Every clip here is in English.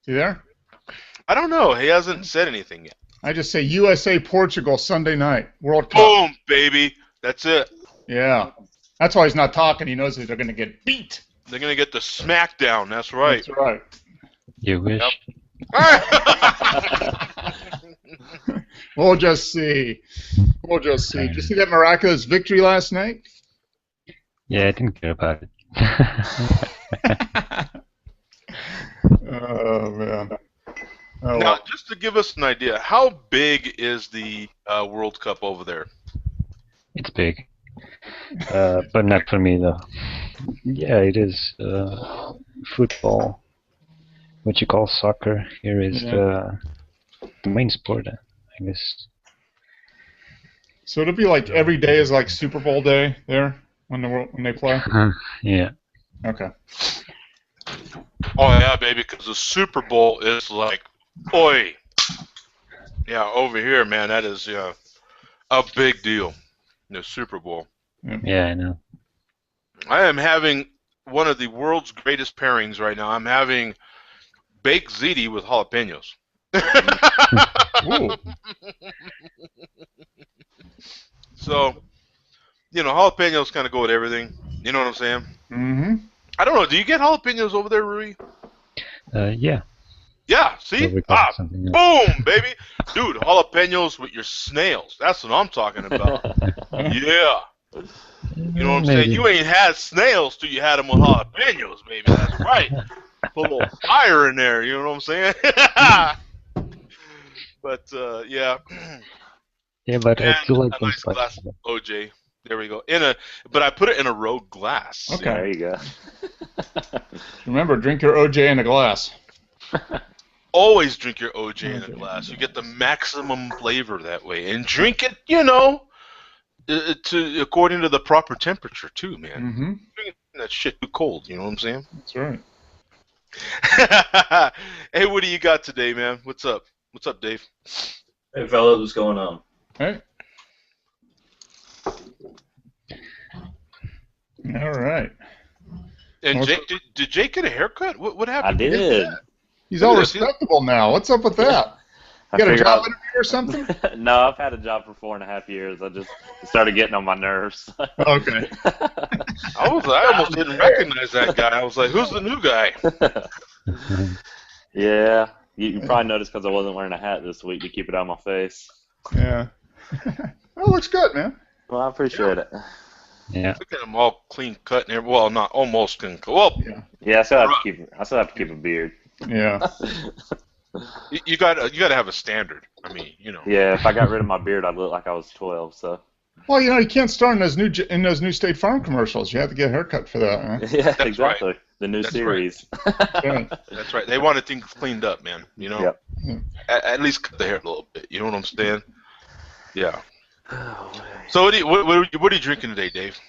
You there? I don't know. He hasn't said anything yet. I just say USA Portugal Sunday night World Cup. Boom, baby. That's it. Yeah, that's why he's not talking. He knows that they're going to get beat. They're gonna get the smackdown. That's right. That's right. You wish. We'll just see. We'll just see. Did you see that miraculous victory last night? Yeah, I didn't care about it. Oh man. Oh, Now, well. just to give us an idea, how big is the World Cup over there? It's big. But not for me, though. Yeah, it is football. What you call soccer here is the main sport, I guess. So it'll be like every day is like Super Bowl day there when they play. Yeah. Okay. Oh yeah, baby, because the Super Bowl is like, oi. Yeah, over here, man, that is a big deal. The Super Bowl. Yeah, I know. I am having one of the world's greatest pairings right now. I'm having baked ziti with jalapenos. Ooh. So, jalapenos kind of go with everything. You know what I'm saying? Mm-hmm. I don't know. Do you get jalapenos over there, Rui? Yeah. Yeah, see? We call it something else. Boom, baby. Dude, jalapenos with your snails. That's what I'm talking about. Yeah. You know what I'm saying? You ain't had snails till you had them with jalapenos, baby. That's right. Put a little fire in there, you know what I'm saying? But, yeah. Yeah, but I feel like a nice glass of OJ. There we go. But I put it in a Rogue glass. Okay. There you go. Remember, drink your OJ in a glass. Always drink your OJ in a glass. You get the maximum flavor that way. And drink it, according to the proper temperature, too, man. Mm-hmm. Drinking that shit too cold, you know what I'm saying? That's right. Hey, what do you got today, man? What's up? What's up, Dave? Hey, fellas, what's going on? Hey. All right. And Jake, did Jake get a haircut? What happened? I did. He's all respectable now. What's up with that? You got a job interview or something? No, I've had a job for 4.5 years. I just started getting on my nerves. Okay. I almost didn't recognize that guy. I was like, who's the new guy? Yeah. You probably noticed because I wasn't wearing a hat this week to keep it on my face. Yeah. Well, looks good, man. Well, I appreciate it. Yeah. Look at him all clean cut and well, not almost clean cut. Well, yeah, I still have to keep a beard. Yeah. You got to have a standard. I mean, Yeah, if I got rid of my beard, I'd look like I was 12. So. Well, you can't star in those new State Farm commercials. You have to get a haircut for that, man. Yeah, exactly. Right. The new series. Right. That's right. They wanted things cleaned up, man. Yep. At least cut the hair a little bit. You know what I'm saying? Yeah. So what are you drinking today, Dave?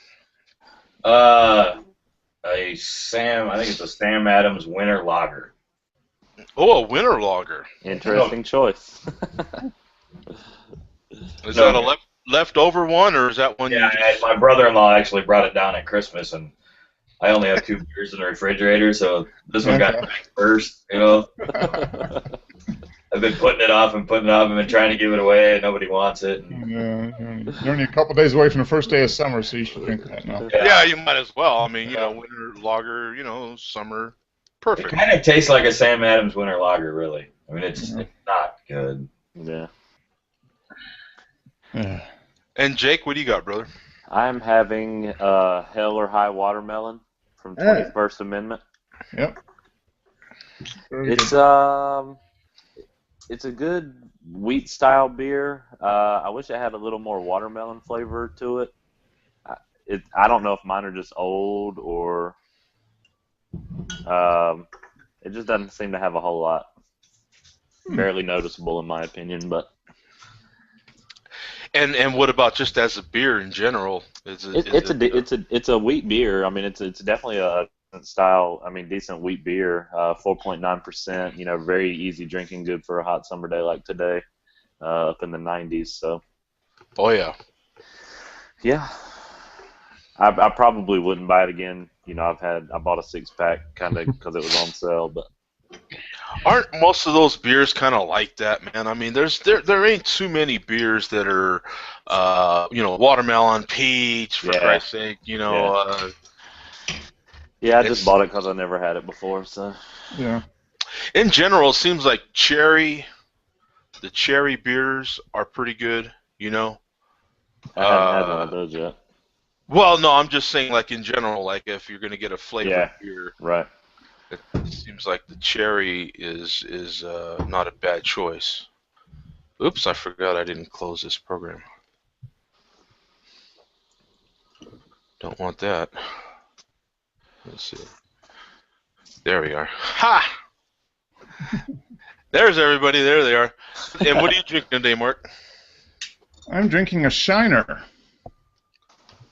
I think it's a Sam Adams Winter Lager. Oh, a winter lager. Interesting choice. Is that a leftover one, or is that one? Yeah, my brother-in-law actually brought it down at Christmas, and I only have 2 beers in the refrigerator, so this one got back first. I've been putting it off. I've been trying to give it away, and nobody wants it. Yeah, you're only a couple days away from the first day of summer, so you should drink that now. Yeah, you might as well. I mean, winter lager, summer, perfect. It kind of tastes like a Sam Adams Winter Lager, really. I mean, it's not good. Yeah. And Jake, what do you got, brother? I'm having Hell or High Watermelon from 21st Amendment. Yep. It's a good wheat style beer. I wish it had a little more watermelon flavor to it. I don't know if mine are just old or it just doesn't seem to have a whole lot. Barely noticeable in my opinion, but. And what about just as a beer in general? It's a wheat beer. I mean, it's definitely a style. I mean, decent wheat beer. 4.9%. Very easy drinking, good for a hot summer day like today, up in the 90s. So. Oh yeah. Yeah. I probably wouldn't buy it again. I bought a 6-pack kind of because it was on sale, but. Aren't most of those beers kind of like that, man? I mean, there ain't too many beers that are, watermelon, peach, for Christ's sake, Yeah, I just bought it because I never had it before. So Yeah. In general, it seems like the cherry beers are pretty good, I hadn't had one of those yet. Well, no, I'm just saying, like in general, like if you're gonna get a flavored beer, right. it seems like the cherry is not a bad choice. Oops, I forgot I didn't close this program. Don't want that. Let's see. There we are. Ha! There's everybody. There they are. And what are you drinking today, Mark? I'm drinking a Shiner.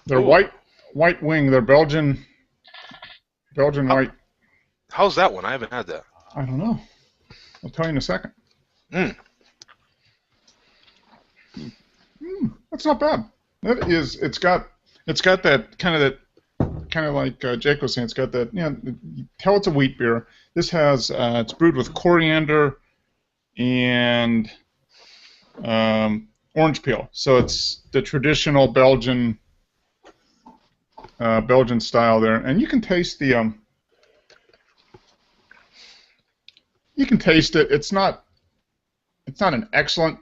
They're Ooh. white wing. They're Belgian white. How's that one? I haven't had that. I don't know. I'll tell you in a second. That's not bad. That is. It's got that kind of like Jake was saying. It's got that. You tell it's a wheat beer. This has. It's brewed with coriander and orange peel. So it's the traditional Belgian style there, and you can taste the. You can taste it. It's not an excellent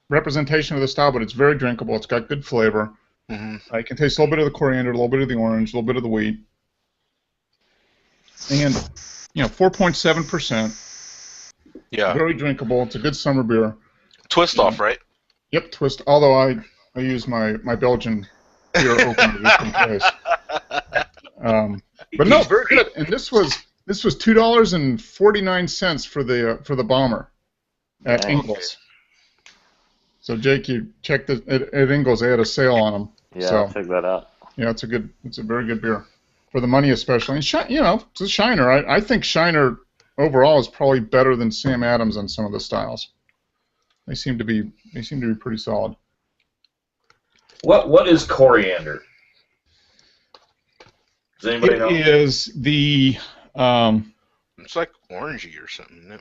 representation of the style, but it's very drinkable. It's got good flavor. Mm-hmm. You can taste a little bit of the coriander, a little bit of the orange, a little bit of the wheat, and 4.7%. Yeah. Very drinkable. It's a good summer beer. Twist off, right? Yep, twist. Although I use my Belgian beer opener just in case. But no, very good. And this was $2.49 for the bomber at Ingles. So Jake, you checked at Ingles. They had a sale on them. Yeah, so, I'll check that out. Yeah, it's a very good beer for the money, especially. And it's a Shiner. I think Shiner overall is probably better than Sam Adams on some of the styles. They seem to be pretty solid. What is coriander? Does anybody know? It is the. It's like orangey or something.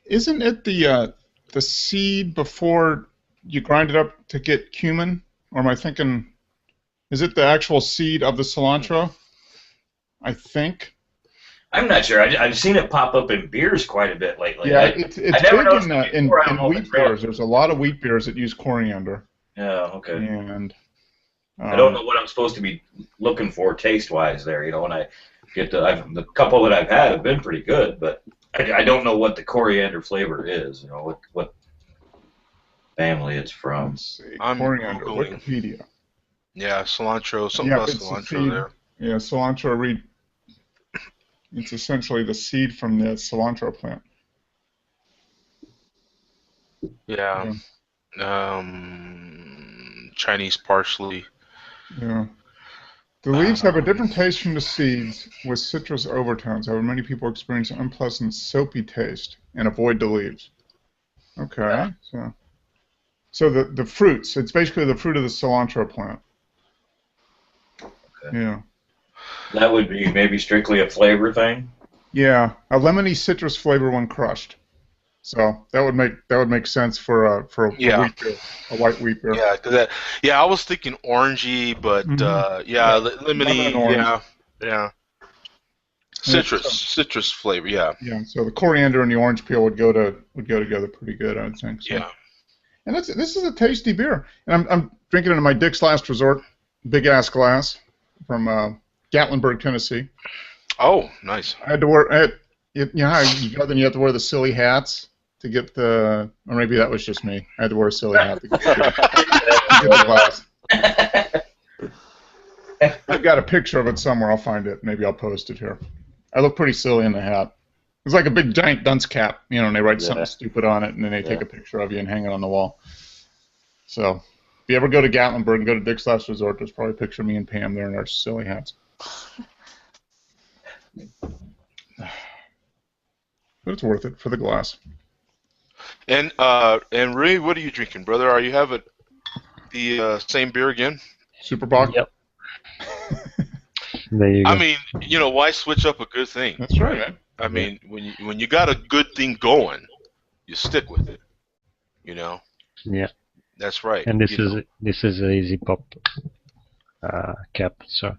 Isn't it the seed before you grind it up to get cumin? Or am I thinking? Is it the actual seed of the cilantro? I think. I'm not sure. I've seen it pop up in beers quite a bit lately. Yeah, it's big in wheat beers. There's a lot of wheat beers that use coriander. Yeah, okay. And I don't know what I'm supposed to be looking for taste-wise there. When I get the couple that I've had have been pretty good, but I don't know what the coriander flavor is. What family it's from. Let's see. I'm Coriander, Googling. Wikipedia. Yeah, cilantro. Something about cilantro there. Yeah, cilantro. It's essentially the seed from the cilantro plant. Yeah. Chinese parsley. Yeah. The leaves have a different taste from the seeds with citrus overtones. However, many people experience an unpleasant soapy taste and avoid the leaves. Okay. So the fruits, it's basically the fruit of the cilantro plant. Okay. Yeah. That would be maybe strictly a flavor thing? Yeah, a lemony citrus flavor when crushed. So that would make sense for a wheat beer, a white wheat beer. Yeah, I was thinking orangey, but lemony. Yeah. Citrus flavor. Yeah. Yeah. So the coriander and the orange peel would go together pretty good, I would think. So. Yeah. And this is a tasty beer, and I'm drinking it in my Dick's Last Resort big ass glass from Gatlinburg, Tennessee. Oh, nice. I had to wear you go then you have to wear the silly hats to get or maybe that was just me. I had to wear a silly hat to get the glass. I've got a picture of it somewhere. I'll find it. Maybe I'll post it here. I look pretty silly in the hat. It's like a big giant dunce cap, and they write something stupid on it, and then they take a picture of you and hang it on the wall. So, if you ever go to Gatlinburg and go to Dick's Last Resort, there's probably a picture of me and Pam there in our silly hats. But it's worth it for the glass. And Ray, what are you drinking, brother? Are you having the same beer again? Superbock? Yep. There you go. I mean, why switch up a good thing? That's right, man. I mean, when you got a good thing going, you stick with it. You know. Yeah. That's right. And this is a easy pop cap, so.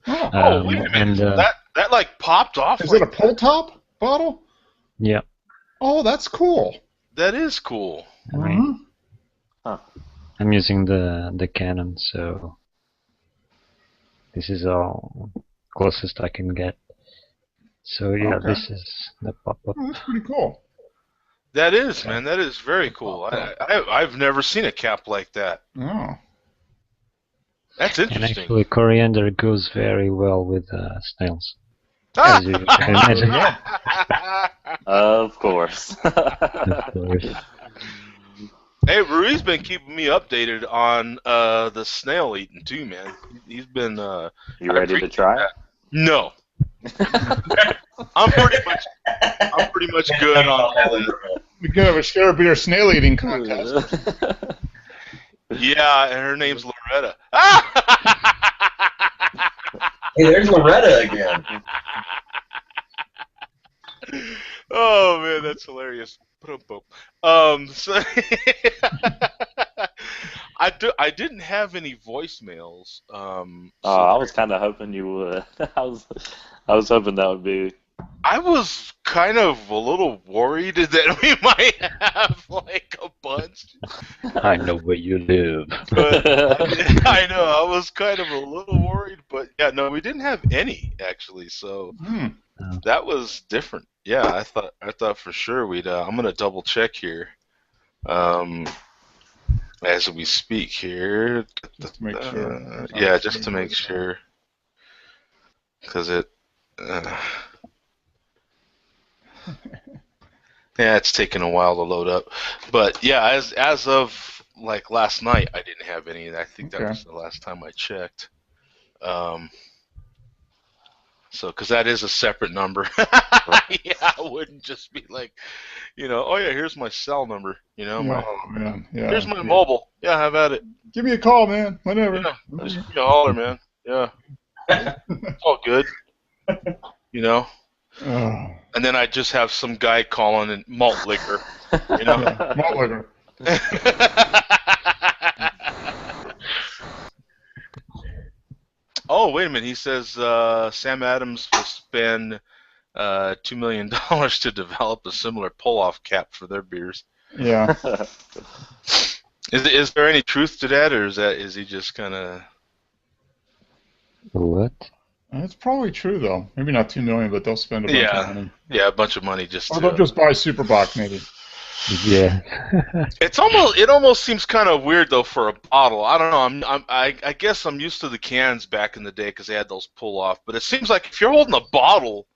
Oh, wait a minute. And, that like popped off. Is like it a pull top bottle? Yeah. Oh, that's cool. That is cool. I'm using the Canon, so this is all closest I can get. So yeah, Okay. this is the pop-up. Oh, that's pretty cool. That is, man. That is very cool. I've never seen a cap like that. Oh. That's And interesting. actually, coriander goes very well with snails, as you can imagine. Of course. Of course. Hey, Rui's been keeping me updated on the snail eating too, man. He's been. You ready to try it? No. I'm pretty much good on all that. We could have a share beer snail eating contest. Yeah, and her name's Loretta. Hey, there's Loretta again. Oh man, that's hilarious. So I didn't have any voicemails. I was kind of hoping you would. I was hoping that would be. I was kind of a little worried that we might have like a bunch. I know where you live. But I know I was kind of a little worried, but yeah, no, we didn't have any actually. So that was different. Yeah, I thought for sure we'd. I'm gonna double check here, as we speak here. Just to make sure. Yeah, just to make sure, because it. Yeah, it's taking a while to load up, but yeah, as of like last night, I didn't have any. I think that was the last time I checked. So, because that is a separate number. Yeah, I wouldn't just be like, oh yeah, here's my cell number. Oh man, yeah. Here's my mobile. Yeah, have at it. Give me a call, man. Whenever. Yeah, just give me a holler, man. Yeah, it's all good. And then I just have some guy calling and malt liquor. Malt liquor. Oh, wait a minute. He says Sam Adams will spend $2 million to develop a similar pull-off cap for their beers. Yeah. Is there any truth to that, or is he just kind of? What? It's probably true though. Maybe not $2 million, but they'll spend a bunch of money. Yeah, a bunch of money just. Or they'll just buy Superbox maybe. Yeah. It almost seems kind of weird though for a bottle. I don't know. I guess I'm used to the cans back in the day because they had those pull off. But it seems like if you're holding a bottle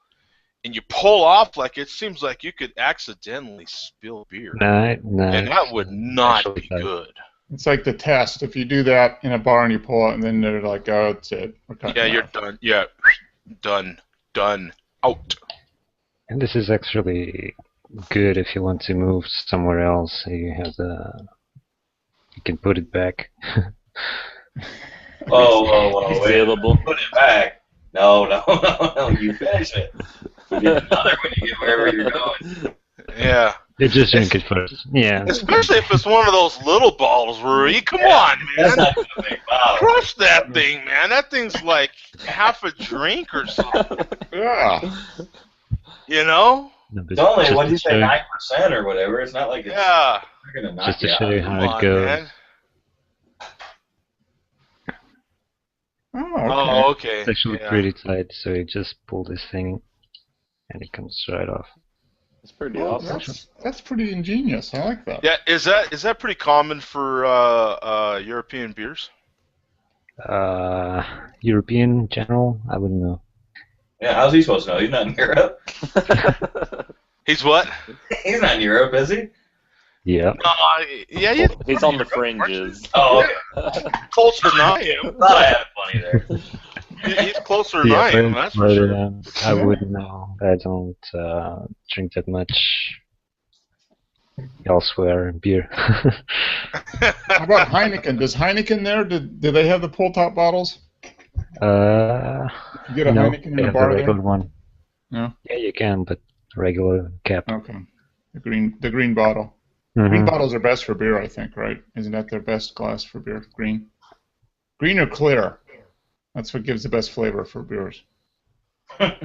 and you pull off, like it seems like you could accidentally spill beer. No. And that would not be good. It's like the test. If you do that in a bar and you pull it, and then they're like, "Oh, that's it. Yeah, you're done. Yeah, done, out." And this is actually good if you want to move somewhere else. So you have you can put it back. Whoa, available. Put it back. No, you finish it. You get another when you get wherever you're going. Yeah. You just drink it first. Yeah. Especially if it's one of those little bottles, Rory. Come on, man. That's not a big bottle. Crush that thing, man. That thing's like half a drink or something. Yeah. No, It's only, what did you say, 9% or whatever. It's not like it's gonna knock just to you show you out. how it goes. Man. Oh, okay. It's actually pretty tight, so you just pull this thing and it comes right off. It's pretty awesome. That's pretty ingenious. I like that. Yeah, is that pretty common for European beers? European general, I wouldn't know. Yeah, how's he supposed to know? He's not in Europe. He's what? He's not in Europe, is he? Yeah. Yeah. He's on the fringes. Oh, okay. Closer than I am. Thought I had it funny there. He's closer than I am, that's for sure. I wouldn't know. I don't drink that much elsewhere beer. How about Heineken? Does Heineken there, do they have the pull top bottles? You get a no, Heineken in they a have the bar regular there? one. No? Yeah, you can, but regular cap. Okay. The green bottle. Green Mhm. bottles are best for beer, I think, right? Isn't that their best glass for beer? Green? Green or clear? That's what gives the best flavor for beers. Hey,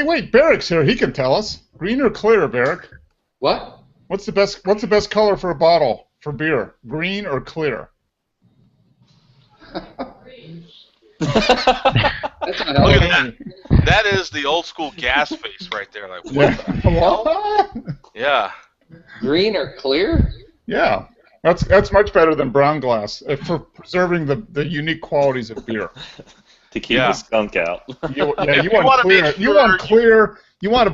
wait, Barrick's here. He can tell us. Green or clear, Barrick? What? What's the best color for a bottle for beer? Green or clear? That's not how Look it at that. That is the old school gas face right there. Like, what Yeah. the hell? What? Yeah. Green or clear? Yeah. That's much better than brown glass for preserving the unique qualities of beer. To keep Yeah. the skunk out. You You want wanna clear. make You sure want clear. You want to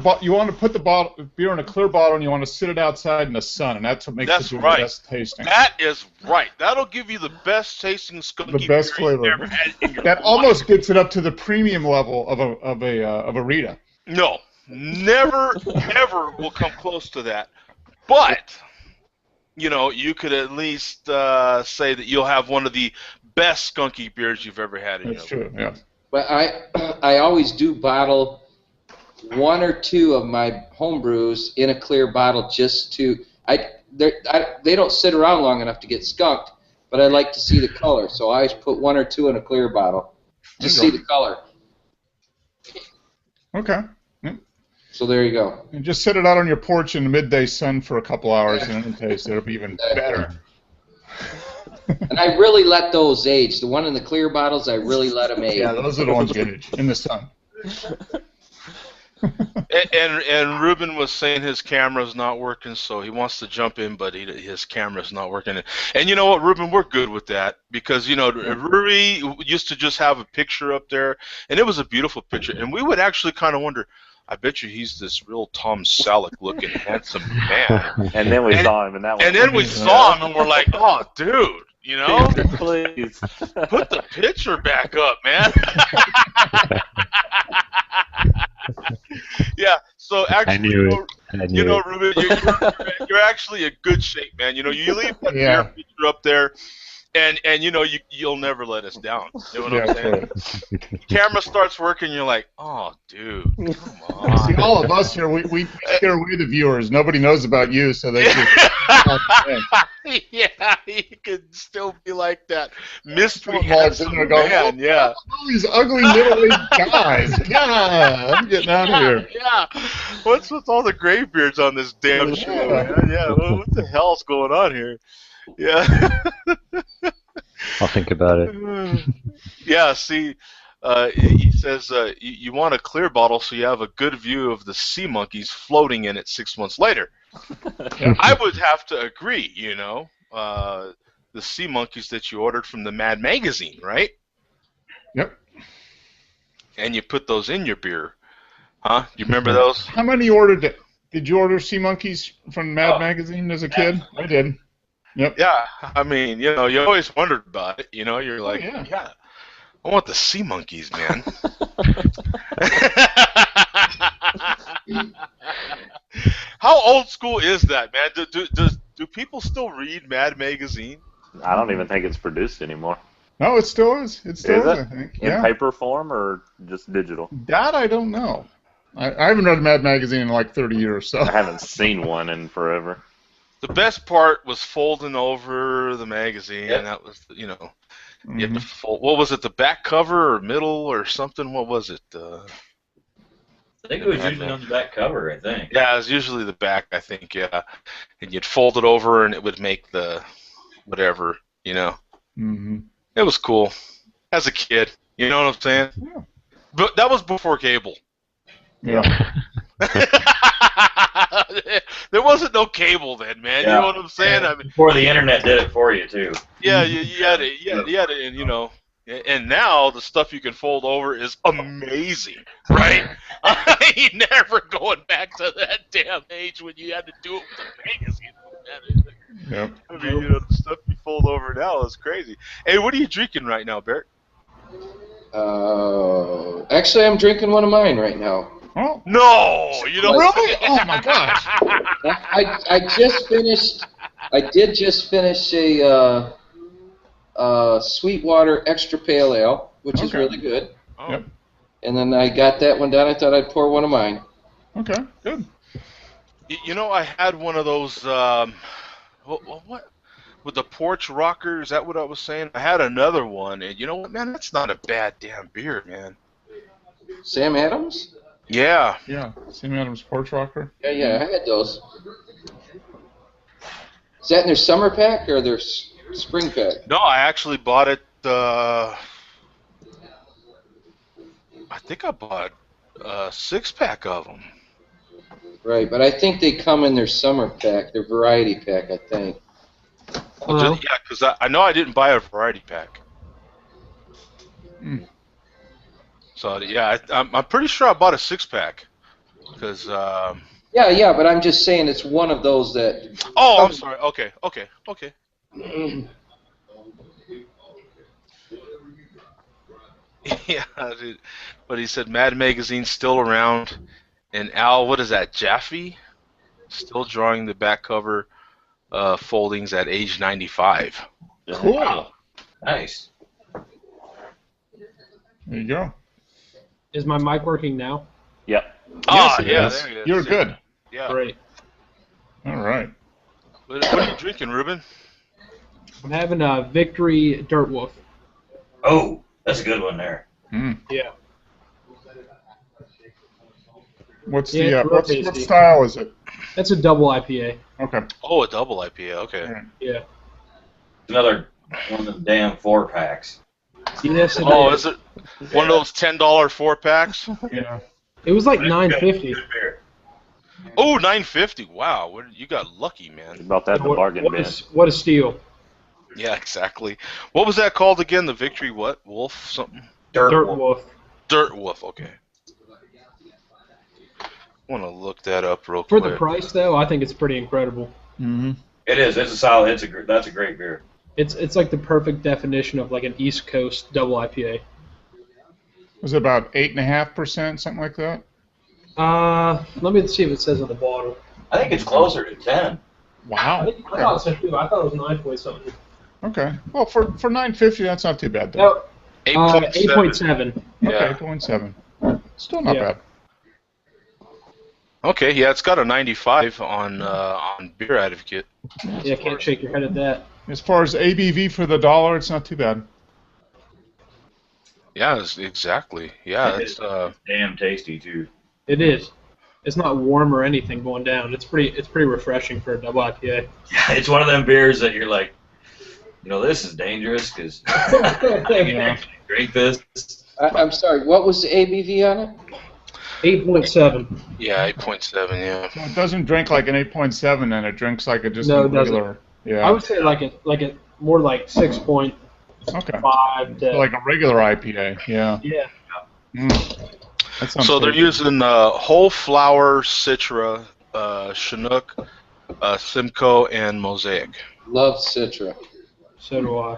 put the beer in a clear bottle, and you want to sit it outside in the sun, and that's what makes That's the beer right. the best tasting. That is right. That'll give you the best tasting skunky The best beer you've flavor. ever had in your That life. almost gets it up to the premium level of a Rita. No. Never, ever will come close to that. But, you could at least say that you'll have one of the best skunky beers you've ever had in That's your life. true. Yeah. But I always do bottle one or two of my home brews in a clear bottle just to they don't sit around long enough to get skunked, but I like to see the color, so I always put one or two in a clear bottle to see the color. Okay. So there you go. And just sit it out on your porch in the midday sun for a couple hours, and it'll taste. It'll be even better. And I really let those age. The one in the clear bottles, I really let them age. Yeah, those are the ones you age in the sun. And Ruben was saying his camera's not working, so he wants to jump in, but his camera's not working. And you know what, Ruben, we're good with that because Ruby used to just have a picture up there, and it was a beautiful picture. And we would actually kind of wonder, I bet you he's this real Tom Selleck-looking handsome man. And then we saw him, and that was. And then we saw him, and we're like, oh, dude, Please. put the picture back up, man. Yeah, so actually, Ruben, you're actually in good shape, man. You leave that beer picture up there, and you'll never let us down. You know what I'm saying? Right. Camera starts working, you're like, oh, dude, come on. See, all of us here, we scare away the viewers. Nobody knows about you, so they just. Yeah, he could still be like that mystery Walks in handsome there going, man. Yeah. All these ugly middle-aged guys. Yeah, I'm getting out of here. Yeah. What's with all the gray beards on this damn show, man? Yeah. What the hell's going on here? Yeah. I'll think about it. Yeah. See, he says you want a clear bottle so you have a good view of the sea monkeys floating in it 6 months later. I would have to agree. The sea monkeys that you ordered from the Mad magazine, right? Yep. And you put those in your beer, huh? You remember those? How many ordered? Did you order sea monkeys from Mad magazine as a kid? I did. Yep. Yeah. I mean, you always wondered about it. You're like, yeah. I want the sea monkeys, man. How old school is that, man? Do people still read Mad magazine? I don't even think it's produced anymore. No, it still is. It still is, I think. In paper form or just digital? That I don't know. I haven't read Mad magazine in like 30 years, so. I haven't seen one in forever. The best part was folding over the magazine, and that was, you had to fold. What was it, the back cover or middle or something? What was it? I think it was usually on the back cover, I think. Yeah, it was usually the back, I think, yeah. And you'd fold it over, and it would make the whatever, Mm-hmm. It was cool. As a kid, you know what I'm saying? Yeah. But that was before cable. Yeah. There wasn't no cable then, man. Yeah. You know what I'm saying? I mean, before the internet did it for you, too. yeah, you had it, and and now the stuff you can fold over is amazing, right? I ain't never going back to that damn age when you had to do it with a magazine. Yep. I mean, the stuff you fold over now is crazy. Hey, what are you drinking right now, Bert? Actually, I'm drinking one of mine right now. Oh. No, you don't. Really? Oh my gosh! I just finished. I did just finish a Sweetwater Extra Pale Ale, which is Okay. really good. Oh. Yep. And then I got that one down. I thought I'd pour one of mine. Okay, good. You know, I had one of those. What? With the porch rocker? Is that what I was saying? I had another one, and you know what, man? That's not a bad damn beer, man. Sam Adams? Yeah. Yeah, Sam Adams Porch Rocker. Yeah, I had those. Is that in their summer pack or their spring pack? No, I actually bought it. I think I bought a 6-pack of them. Right, but I think they come in their summer pack, their variety pack, I think. Yeah, because I know I didn't buy a variety pack. Mm. So yeah, I'm pretty sure I bought a 6-pack. Because. Yeah, but I'm just saying it's one of those that. Oh, I'm sorry. Okay. Yeah, dude. But he said Mad Magazine's still around, and Al, what is that, Jaffe? Still drawing the back cover foldings at age 95. Cool. Wow. Nice. There you go. Is my mic working now? Yep. Ah, it yeah, is. there it is. You're good. Yeah. Great. All right. What are you drinking, Ruben? I'm having a Victory Dirt Wolf. Oh, that's a good one there. Mm. Yeah. What's Yeah, the it's real what tasty. style is it? That's a double IPA. Okay. Oh, a double IPA. Okay. All right. Yeah. Another one of the damn 4-packs. Yes, it Oh, is. is it one of those $10 4-packs? Yeah. It was like Good, $9.50. good beer. Oh, $9.50. Wow, you got lucky, man. About that in the bargain bin. What a steal. Yeah, exactly. What was that called again? The Victory what? Wolf something? Dirt Wolf. Dirt Wolf. Okay. I want to look that up real For quick. the price, though, I think it's pretty incredible. Mm-hmm. It is. It's a solid. That's a great beer. It's like the perfect definition of like an East Coast double IPA. Was it about 8.5%, something like that? Let me see if it says on the bottle. I think it's closer to 10. Wow. I thought it said too. I thought it was 9 point something. Okay. Well, for $9.50, that's not too bad, though. No, 8.7. 8.7. Okay, 8.7. Still not Yeah. bad. Okay, yeah, it's got a 95 on Beer Advocate. Yeah, can't shake your head at that. As far as ABV for the dollar, it's not too bad. Yeah, exactly. Yeah, it's Damn tasty too. It is. It's not warm or anything going down. It's pretty refreshing for a double IPA. Yeah, it's one of them beers that you're like, this is dangerous because I can actually drink this. I'm sorry, what was the ABV on it? 8.7. yeah, 8.7. Yeah. So it doesn't drink like an 8.7, and it drinks like a just No, a it doesn't. regular. Yeah. I would say like a more like 6.5 Okay. to Like a regular IPA. Yeah. yeah. Mm. That sounds So they're pretty good. using whole flower Citra, Chinook, Simcoe, and Mosaic. Love Citra. So do I.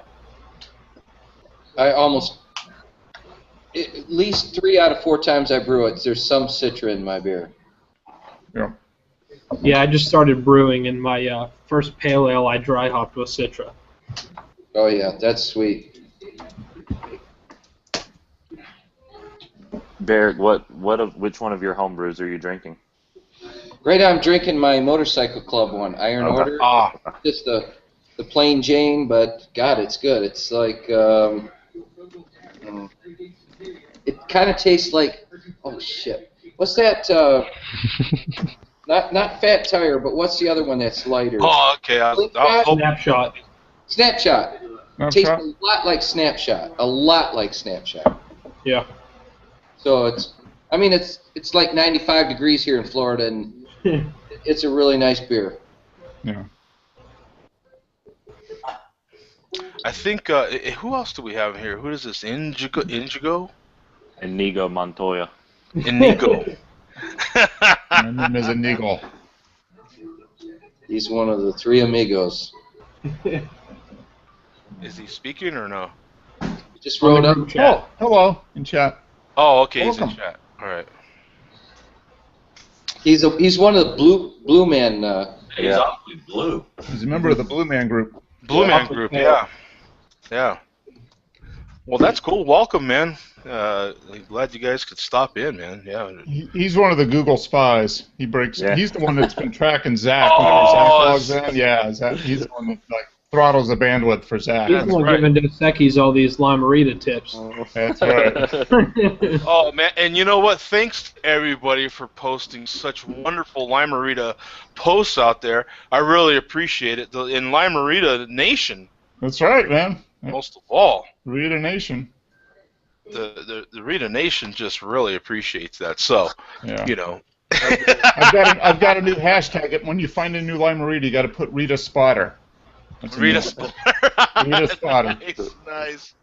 At least 3 out of 4 times I brew it, there's some Citra in my beer. Yeah. Yeah, I just started brewing, and my first pale ale I dry hopped with Citra. Oh yeah, that's sweet. Barrett, which one of your homebrews are you drinking? Right now I'm drinking my motorcycle club one, Iron Okay. Order. Ah, Just the plain Jane, but God, it's good. It's like it kind of tastes like, oh shit, what's that? Not Fat Tire, but what's the other one that's lighter? oh, okay. I'll hope, Snapshot. Snapshot. Snapshot? Tastes a lot like Snapshot. A lot like Snapshot. Yeah. So it's like 95 degrees here in Florida, and it's a really nice beer. Yeah. I think who else do we have here? Who is this? Indigo? Inigo Montoya. Inigo. My name is Inigo. He's one of the 3 amigos. Is he speaking or no? He just wrote up. Oh, hello in chat. Oh, okay. He's in Welcome. chat. All right. He's one of the Blue Man. He's awfully blue. He's a member of the Blue Man Group. Blue Man Group. Yeah. Yeah. Well, that's cool. Welcome, man. Glad you guys could stop in, man. Yeah. He's one of the Google spies. He breaks. Yeah. He's the one that's been tracking Zach. Whenever Zach logs in, yeah, he's the one that throttles the bandwidth for Zach. He's the one giving Dos Equis all these Lamarita tips. That's right. Oh, man. And you know what? Thanks to everybody for posting such wonderful Limerita posts out there. I really appreciate it. In Limerita Nation, That's right, man. most of all. Rita Nation. The Rita Nation just really appreciates that. So, Yeah. you know. I've got a new hashtag. When you find a new Limerita, you got to put Rita Spotter. That's a Rita new- Spotter. Rita Spotter. Nice.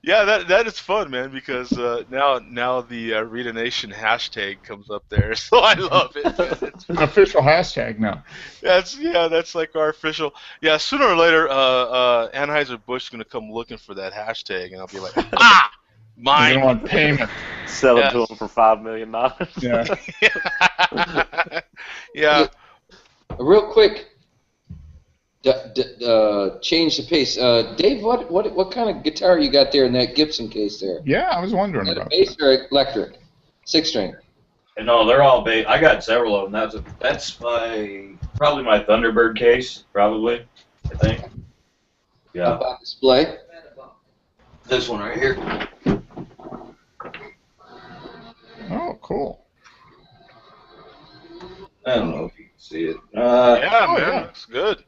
Yeah, that is fun, man, because now the Rita Nation hashtag comes up there, so I love it. Man. It's an official hashtag now. That's like our official. Yeah, sooner or later, Anheuser-Busch is gonna come looking for that hashtag, and I'll be like, You mine. don't want payment. Sell it to Yes. them for $5 million. Yeah. Yeah. Real quick, change the pace. Dave, what kind of guitar you got there in that Gibson case there? Yeah, I was wondering Is that a about bass that. or electric? 6-string. And no, they're all bass. I got several of them. That's probably my Thunderbird case, probably. I think. Yeah. Up on display. This one right here. Oh, cool. I don't know if you can see it. Yeah, man, yeah. looks good.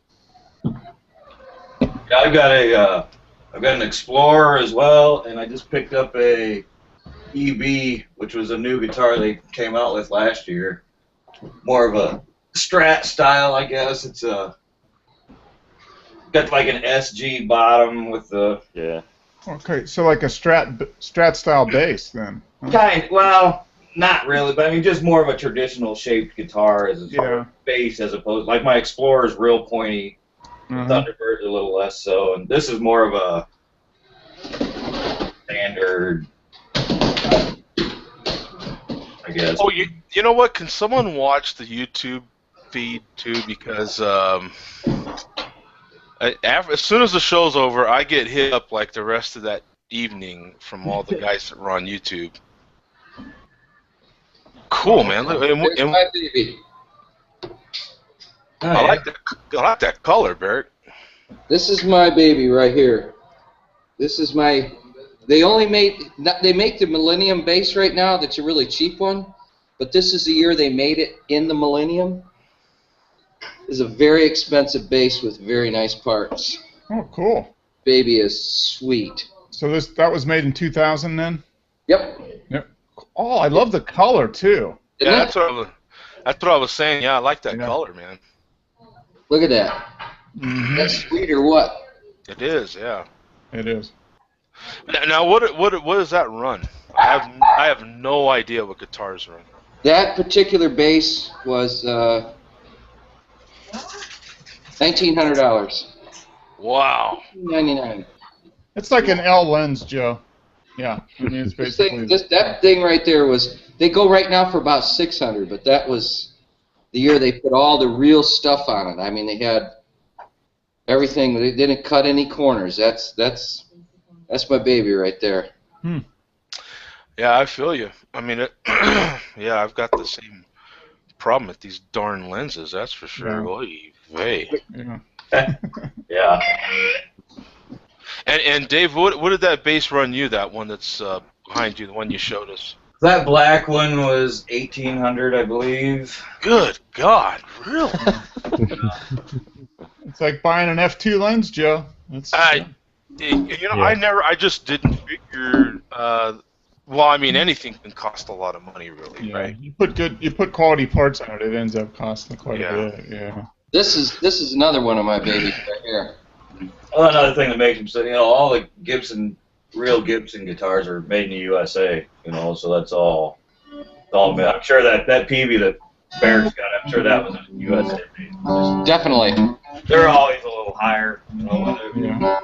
Yeah, I've got an Explorer as well, and I just picked up a EB, which was a new guitar they came out with last year. More of a Strat style, I guess. It's got like an SG bottom with the Yeah. Okay, so like a Strat style bass then. Huh? well, not really, but I mean just more of a traditional shaped guitar as a Yeah. bass as opposed like my Explorer is real pointy. Uh-huh. Thunderbird a little less so, and this is more of a standard, I guess. Oh, you know what? Can someone watch the YouTube feed too? Because as soon as the show's over, I get hit up like the rest of that evening from all the guys that were on YouTube. Cool, man. Look, There's my baby. I like that color, Barrett. This is my baby right here. This is my. They make the Millennium bass right now. That's a really cheap one, but this is the year they made it in the Millennium. It's a very expensive bass with very nice parts. Oh, cool. Baby is sweet. So that was made in 2000 then? Yep. Yep. Oh, I love the color too. Isn't Yeah, it? that's what I was saying. Yeah, I like that Yeah. color, man. Look at that. Mm-hmm. That's sweet or what? It is, yeah. It is. Now, what does that run? I have no idea what guitars run. That particular bass was $1,900. Wow. $1,999. It's like an L lens, Joe. Yeah. I mean, it's basically. That thing right there was. They go right now for about $600, but that was the year they put all the real stuff on it. I mean, they had everything. They didn't cut any corners. That's my baby right there. Yeah, I feel you. I mean, yeah, I've got the same problem with these darn lenses. That's for sure. Yeah. Oy vey. Yeah. Yeah. And Dave, what did that bass run you? That one that's behind you, the one you showed us. That black one was 1,800, I believe. Good God, really? It's like buying an F2 lens, Joe. It's, I just didn't figure. Well, I mean, anything can cost a lot of money, really, yeah. right? You put quality parts on it, it ends up costing quite Yeah. a bit. Yeah. This is another one of my babies right here. Well, another thing that makes them say, all the real Gibson guitars are made in the USA, so that's all. I'm sure that PV that Barrett's got, I'm sure that was a USA made. Definitely. They're always a little higher, Yeah.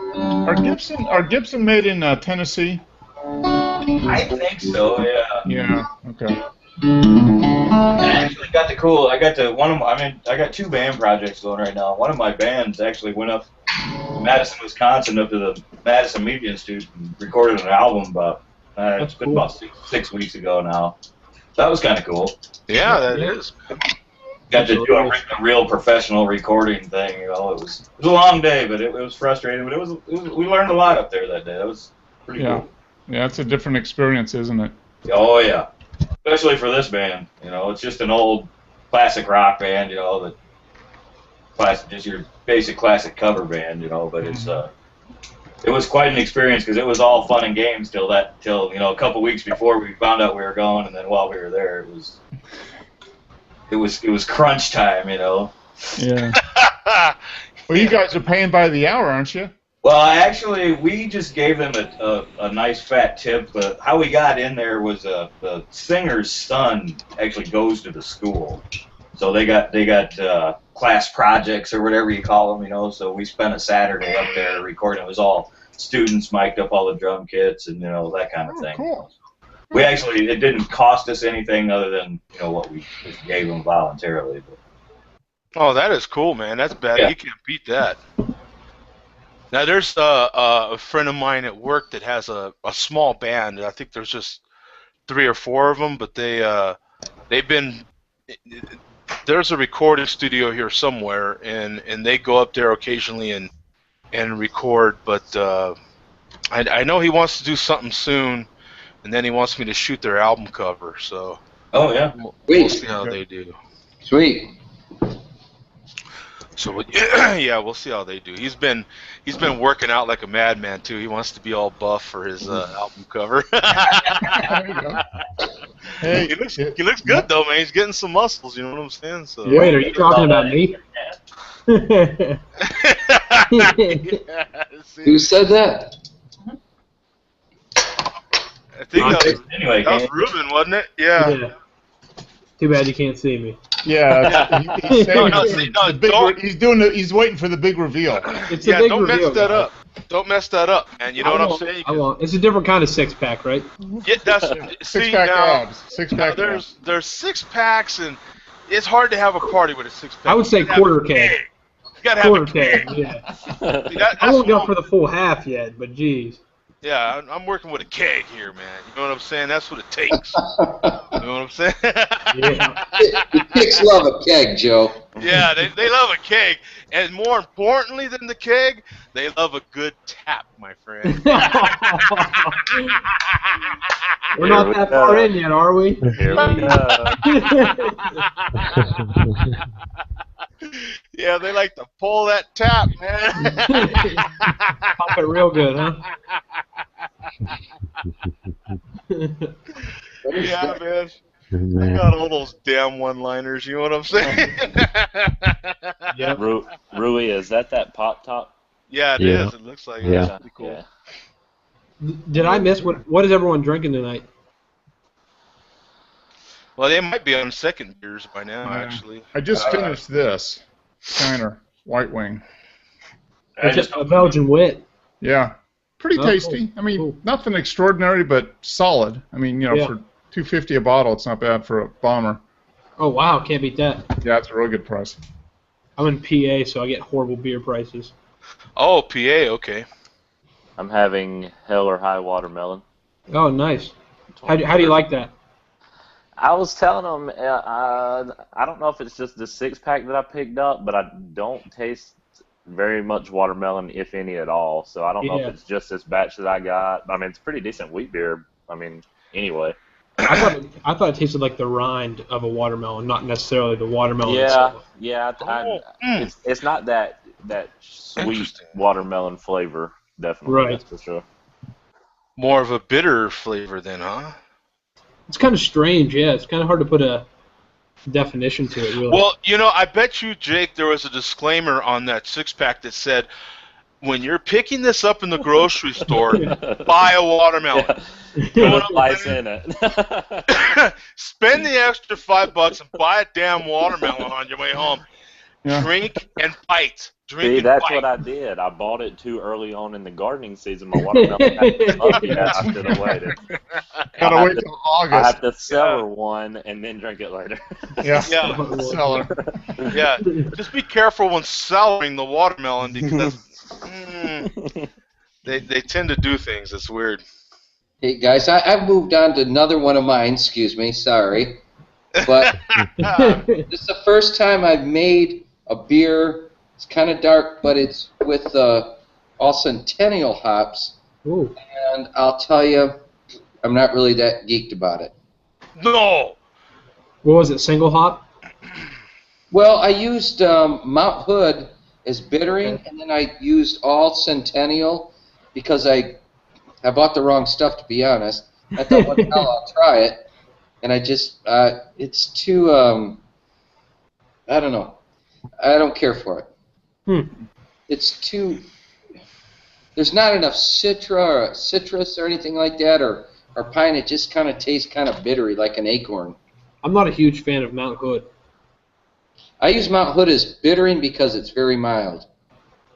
Are Gibson made in Tennessee? I think so, yeah. Yeah. Okay. I actually got I got two band projects going right now. One of my bands actually went up to Madison, Wisconsin, up to the Madison Media Institute and recorded an album about, it's been cool. about six weeks ago now. That was kind of cool. Yeah, that is. Got to do a real professional recording thing. You know, it was a long day, but it was frustrating. But we learned a lot up there that day. That was pretty cool. Yeah, it's a different experience, isn't it? Oh yeah, especially for this band. You know, it's just an old classic rock band. You know, just your basic classic cover band. You know, but it was quite an experience because it was all fun and games till you know, a couple weeks before we found out we were going, and then while we were there, it was crunch time. You know. Yeah. Well, you guys are paying by the hour, aren't you? Well, we just gave them a nice fat tip. But how we got in there was the singer's son actually goes to the school, so they got class projects or whatever you call them, you know. So we spent a Saturday up there recording. It was all students, mic'd up all the drum kits and you know that kind of thing. Cool. It didn't cost us anything other than you know what we just gave them voluntarily. But. Oh, that is cool, man. That's bad. Yeah. You can't beat that. Now, there's a friend of mine at work that has a small band. I think there's just 3 or 4 of them, but they've been. There's a recording studio here somewhere, and they go up there occasionally and record. But I know he wants to do something soon, and then he wants me to shoot their album cover. So. Oh yeah. We'll see how they do. Sweet. So yeah, we'll see how they do. He's been working out like a madman too. He wants to be all buff for his album cover. There you go. Hey, he looks good though, man. He's getting some muscles. You know what I'm saying? So. Wait, are you talking about me? Yeah, see? Who said that? I think that was Ruben, wasn't it? Yeah. Too bad you can't see me. Yeah, he's saying he's waiting for the big reveal. It's a big don't reveal, mess that guys. up. Don't mess that up, man. You know what I'm saying? I won't. It's a different kind of 6-pack, right? Yeah, that's Six-pack abs. Six-pack abs. There's 6-packs, and it's hard to have a party with a 6-pack. I would say quarter keg. You gotta have Quarter a keg. keg, yeah. See, I won't go for the full half yet, but geez. Yeah, I'm working with a keg here, man. You know what I'm saying? That's what it takes. You know what I'm saying? Yeah. The chicks love a keg, Joe. Yeah, they love a keg. And more importantly than the keg, they love a good tap, my friend. We're not that far in yet, are we? Here we go. Yeah, they like to pull that tap, man. Pop it real good, huh? Yeah, man. I got all those damn one-liners, you know what I'm saying? Yeah. Rui, is that pop top? Yeah, it is. It looks like it's pretty cool. Yeah. Did I miss what is everyone drinking tonight? Well, they might be on second beers by now, actually. I just finished this. Shiner White Wing. It's a Belgian wit. Yeah. Pretty tasty. Cool. I mean, Cool. nothing extraordinary, but solid. I mean, you know, for $2.50 a bottle, it's not bad for a bomber. Oh wow, can't beat that. Yeah, it's a real good price. I'm in PA, so I get horrible beer prices. Oh, PA, okay. I'm having Hell or High Watermelon. Oh, nice. How do you like that? I was telling them, I don't know if it's just the 6-pack that I picked up, but I don't taste very much watermelon, if any at all. So I don't know if it's just this batch that I got. I mean, it's pretty decent wheat beer. I mean, anyway. I thought it tasted like the rind of a watermelon, not necessarily the watermelon itself. Yeah. It's not that sweet watermelon flavor, definitely. Right. That's for sure. More of a bitter flavor then, huh? It's kind of strange, yeah. It's kind of hard to put a definition to it, really. Well, you know, I bet you, Jake, there was a disclaimer on that 6-pack that said, when you're picking this up in the grocery store, buy a watermelon. Put a slice in it. Spend the extra $5 and buy a damn watermelon on your way home. Yeah. Drink and bite. See, that's what I did. I bought it too early on in the gardening season. My watermelon had to be that I should have waited. Gotta wait till August. I have to cellar one and then drink it later. Yeah. Yeah. Cellar. Yeah. Just be careful when cellaring the watermelon because They tend to do things. It's weird. Hey guys, I've moved on to another one of mine. Excuse me, sorry, but this is the first time I've made a beer. It's kind of dark, but it's with all Centennial hops. Ooh. And I'll tell you, I'm not really that geeked about it. No. What was it? Single hop? Well, I used Mount Hood as bittering, and then I used all Centennial because I bought the wrong stuff, to be honest. I thought, what the hell, I'll try it. And I just, it's too, I don't know. I don't care for it. It's too, there's not enough citrus or anything like that, or pine. It just kind of tastes kind of bittery, like an acorn. I'm not a huge fan of Mount Hood. I use Mount Hood as bittering because it's very mild.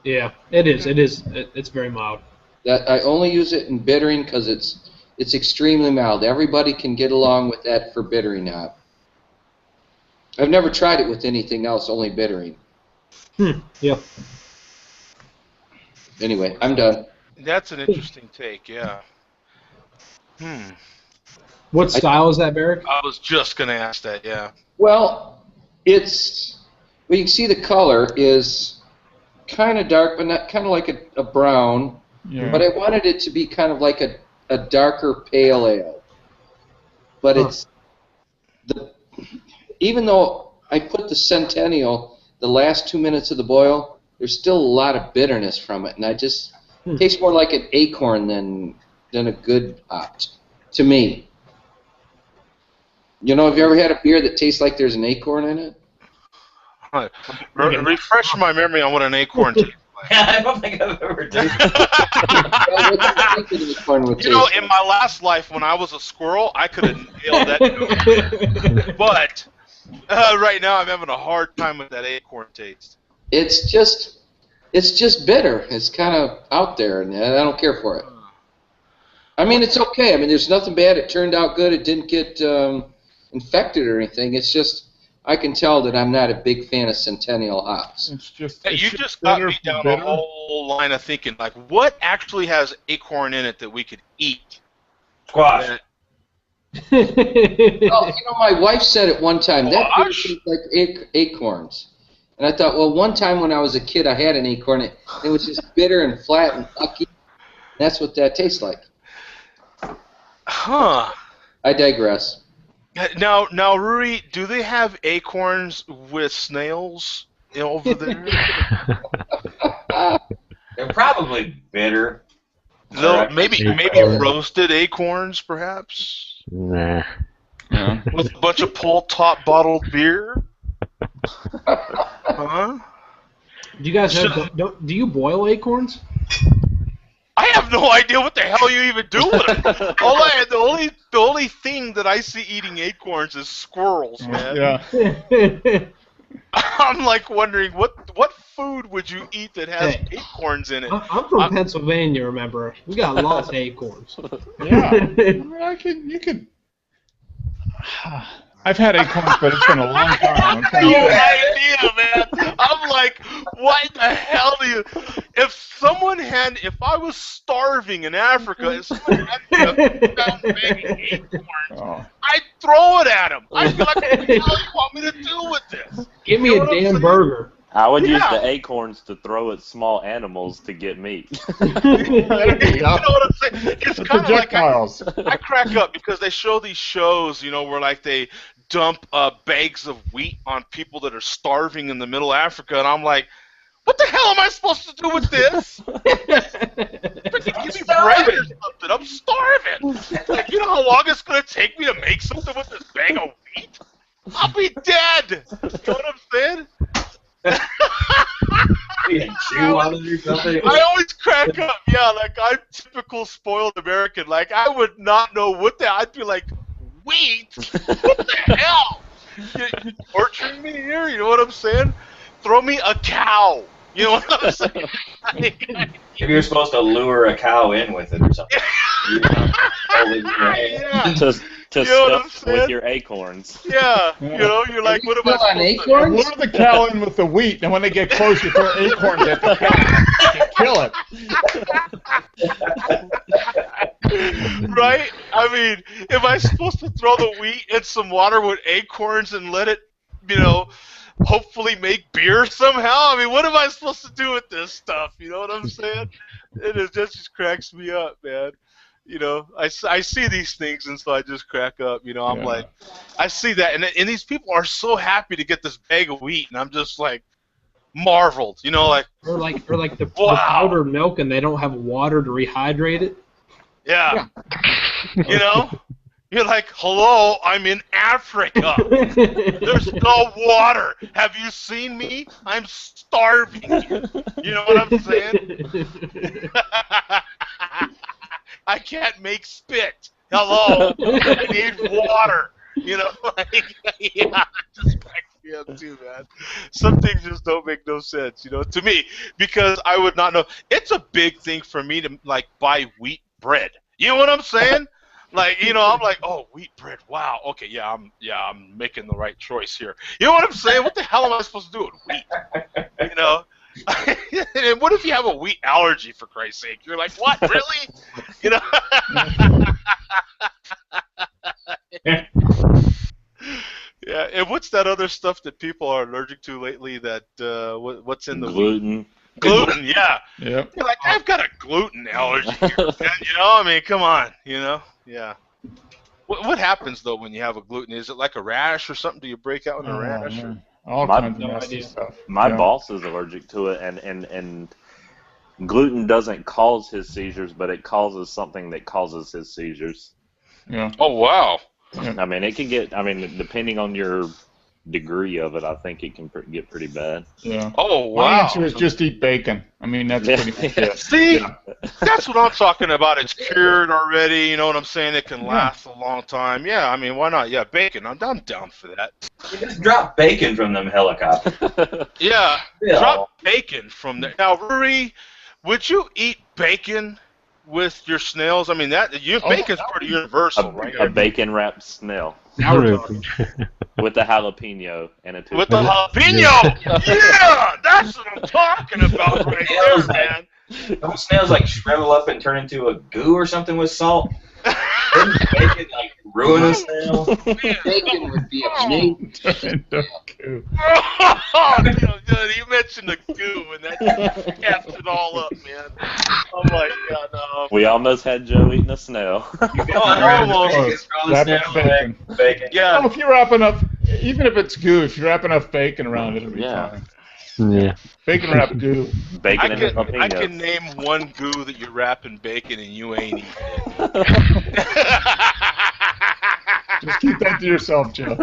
Yeah, it is. It's very mild. That I only use it in bittering because it's extremely mild. Everybody can get along with that for bittering hop. I've never tried it with anything else, only bittering. Yeah. Anyway, I'm done. That's an interesting take. Yeah. What style is that, Barrick? I was just gonna ask that. Yeah. Well, you can see the color is kind of dark, but not kind of like a brown. Yeah. But I wanted it to be kind of like a darker pale ale. But it's even though I put the Centennial the last 2 minutes of the boil, there's still a lot of bitterness from it, and I just tastes more like an acorn than a good hop to me. You know, have you ever had a beer that tastes like there's an acorn in it? Refresh my memory on what an acorn tastes like. I don't think I've ever done You know, in my last life, when I was a squirrel, I could have nailed that. But right now, I'm having a hard time with that acorn taste. It's just bitter. It's kind of out there, and I don't care for it. I mean, it's okay. I mean, there's nothing bad. It turned out good. It didn't get infected or anything. It's just I can tell that I'm not a big fan of Centennial hops. You just got me down a whole line of thinking, like, what actually has acorn in it that we could eat? Squash. Well, my wife said it one time. That beer tastes like acorns. And I thought, well, one time when I was a kid, I had an acorn. It was just bitter and flat and ucky. That's what that tastes like. Huh. I digress. Now, Ruri, do they have acorns with snails over there? They're probably bitter. Maybe roasted acorns, perhaps? Nah. With a bunch of pull-top bottled beer? Huh? Do you guys do you boil acorns? I have no idea what the hell you even do with them. The only thing that I see eating acorns is squirrels, man. Yeah. I'm like wondering what food would you eat that has acorns in it? I'm from Pennsylvania, remember? We got lots of acorns. Yeah. You could. I've had acorns, but it's been a long time. No idea, man. I'm like, what the hell do you? If I was starving in Africa, and someone had me a baby acorns, I'd throw it at him. I'd be like, what the hell do you want me to do with this? Give me a damn burger. I would use the acorns to throw at small animals to get meat. You know what I'm saying? It's kind of like I crack up because they show these shows, where like they dump bags of wheat on people that are starving in the middle of Africa, and I'm like, what the hell am I supposed to do with this? Freaking give me bread or something. I'm starving. Like, you know how long it's going to take me to make something with this bag of wheat? I'll be dead. You know what I'm saying? I always crack up. Yeah, like I'm typical spoiled American. Like I would not know I'd be like, wheat? What the hell? You torturing me here? You know what I'm saying? Throw me a cow. You know what I'm saying? Maybe you're supposed to lure a cow in with it or something. To stuff with your acorns. Yeah, you're like, what am I supposed acorns? Lure the cow in with the wheat, and when they get close, you throw acorns at the cow. kill it. Right? I mean, am I supposed to throw the wheat in some water with acorns and let it, hopefully make beer somehow? I mean, what am I supposed to do with this stuff? You know what I'm saying? That just cracks me up, man. I see these things, and so I just crack up. I'm like, I see that, and these people are so happy to get this bag of wheat, and I'm just like, marveled. Like or like the wow. powdered milk, and they don't have water to rehydrate it. Yeah. You're like, hello, I'm in Africa. There's no water. Have you seen me? I'm starving. You know what I'm saying? I can't make spit. Hello, I need water. Yeah, just cracks me up too, man. Some things just don't make no sense, to me, because I would not know. It's a big thing for me to buy wheat bread. You know what I'm saying? I'm like, oh, wheat bread. Wow. Okay, I'm making the right choice here. You know what I'm saying? What the hell am I supposed to do with wheat? And what if you have a wheat allergy, for Christ's sake? You're like, what? Really? Yeah. And what's that other stuff that people are allergic to lately? That what's in the gluten? Wheat? Gluten, yeah. Yep. You're like, I've got a gluten allergy here, man. I mean, come on, Yeah. What happens though when you have a gluten? Is it like a rash or something? Do you break out in a rash? Yeah. All kinds of nasty stuff. My boss is allergic to it, and gluten doesn't cause his seizures, but it causes something that causes his seizures. Yeah. Oh wow. Yeah. I mean, it can get. I mean, depending on your degree of it, I think it can get pretty bad. Yeah. Oh wow. My answer is just eat bacon. I mean, that's pretty much it. See, that's what I'm talking about. It's cured already. You know what I'm saying? It can last a long time. Yeah, I mean, why not? Yeah, bacon. I'm down for that. You just drop bacon from them helicopters. Yeah, drop bacon from there. Now, Rory, would you eat bacon with your snails? I mean, bacon's pretty universal, right? A bacon wrapped snail. Now we're talking. With a jalapeno and a with the jalapeno. Yeah, that's what I'm talking about right there, man. Don't snails shrivel up and turn into a goo or something with salt? Wouldn't bacon ruin a snail? Bacon would be amazing. Oh, dude, you mentioned the goo, and that caps it all up, man. Oh my God, no. We almost had Joe eating a snail. Almost. Bacon. Yeah. Well, if you wrap enough, even if it's goo, if you wrap enough bacon around it, it'll be fine. Yeah. Bacon wrap goo. Bacon and I jalapenos. can name one goo that you wrap in bacon and you ain't eating it. Just keep that to yourself, Joe.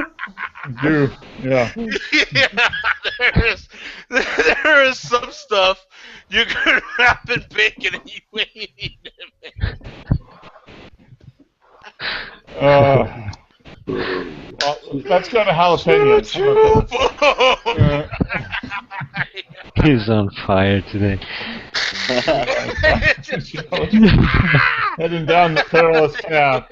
Goo. Yeah. There is some stuff you can wrap in bacon and you ain't eating it, man. Well, let's go to jalapenos. He's on fire today. Heading down the perilous path.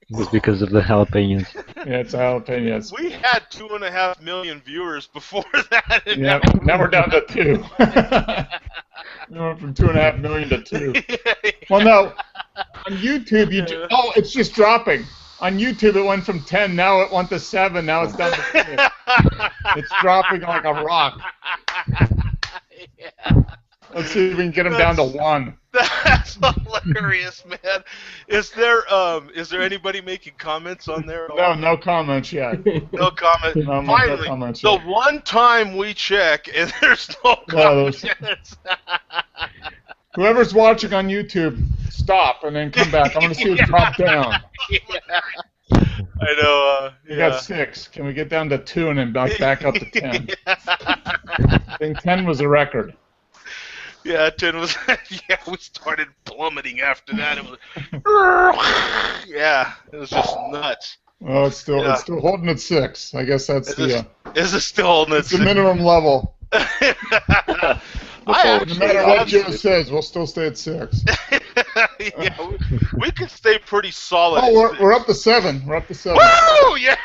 It's because of the jalapenos. Yeah, it's jalapenos. We had 2.5 million viewers before that. And yeah, now we're down to 2. We went from 2.5 million to 2. Well, no, on YouTube, it's just dropping. On YouTube, it went from 10, now it went to 7, now it's down to 6. It's dropping like a rock. Yeah. Let's see if we can get them down to 1. That's hilarious, man. Is there anybody making comments on there? No comments yet. No comment. Finally, no comments the yet. one time we check and there's no comments. Whoever's watching on YouTube, stop and then come back. I want to see it drop down. Yeah. I know. We got 6. Can we get down to 2 and then back up to 10? I think 10 was a record. Yeah, 10 was. Yeah, we started plummeting after that. It was. Yeah, it was just nuts. Well, it's still holding at 6. I guess that's Is it still holding at 6? The minimum level. No matter what Joe says, we'll still stay at 6. Yeah, we can stay pretty solid. Oh, we're up to 7. We're up to 7. Woo! Yeah!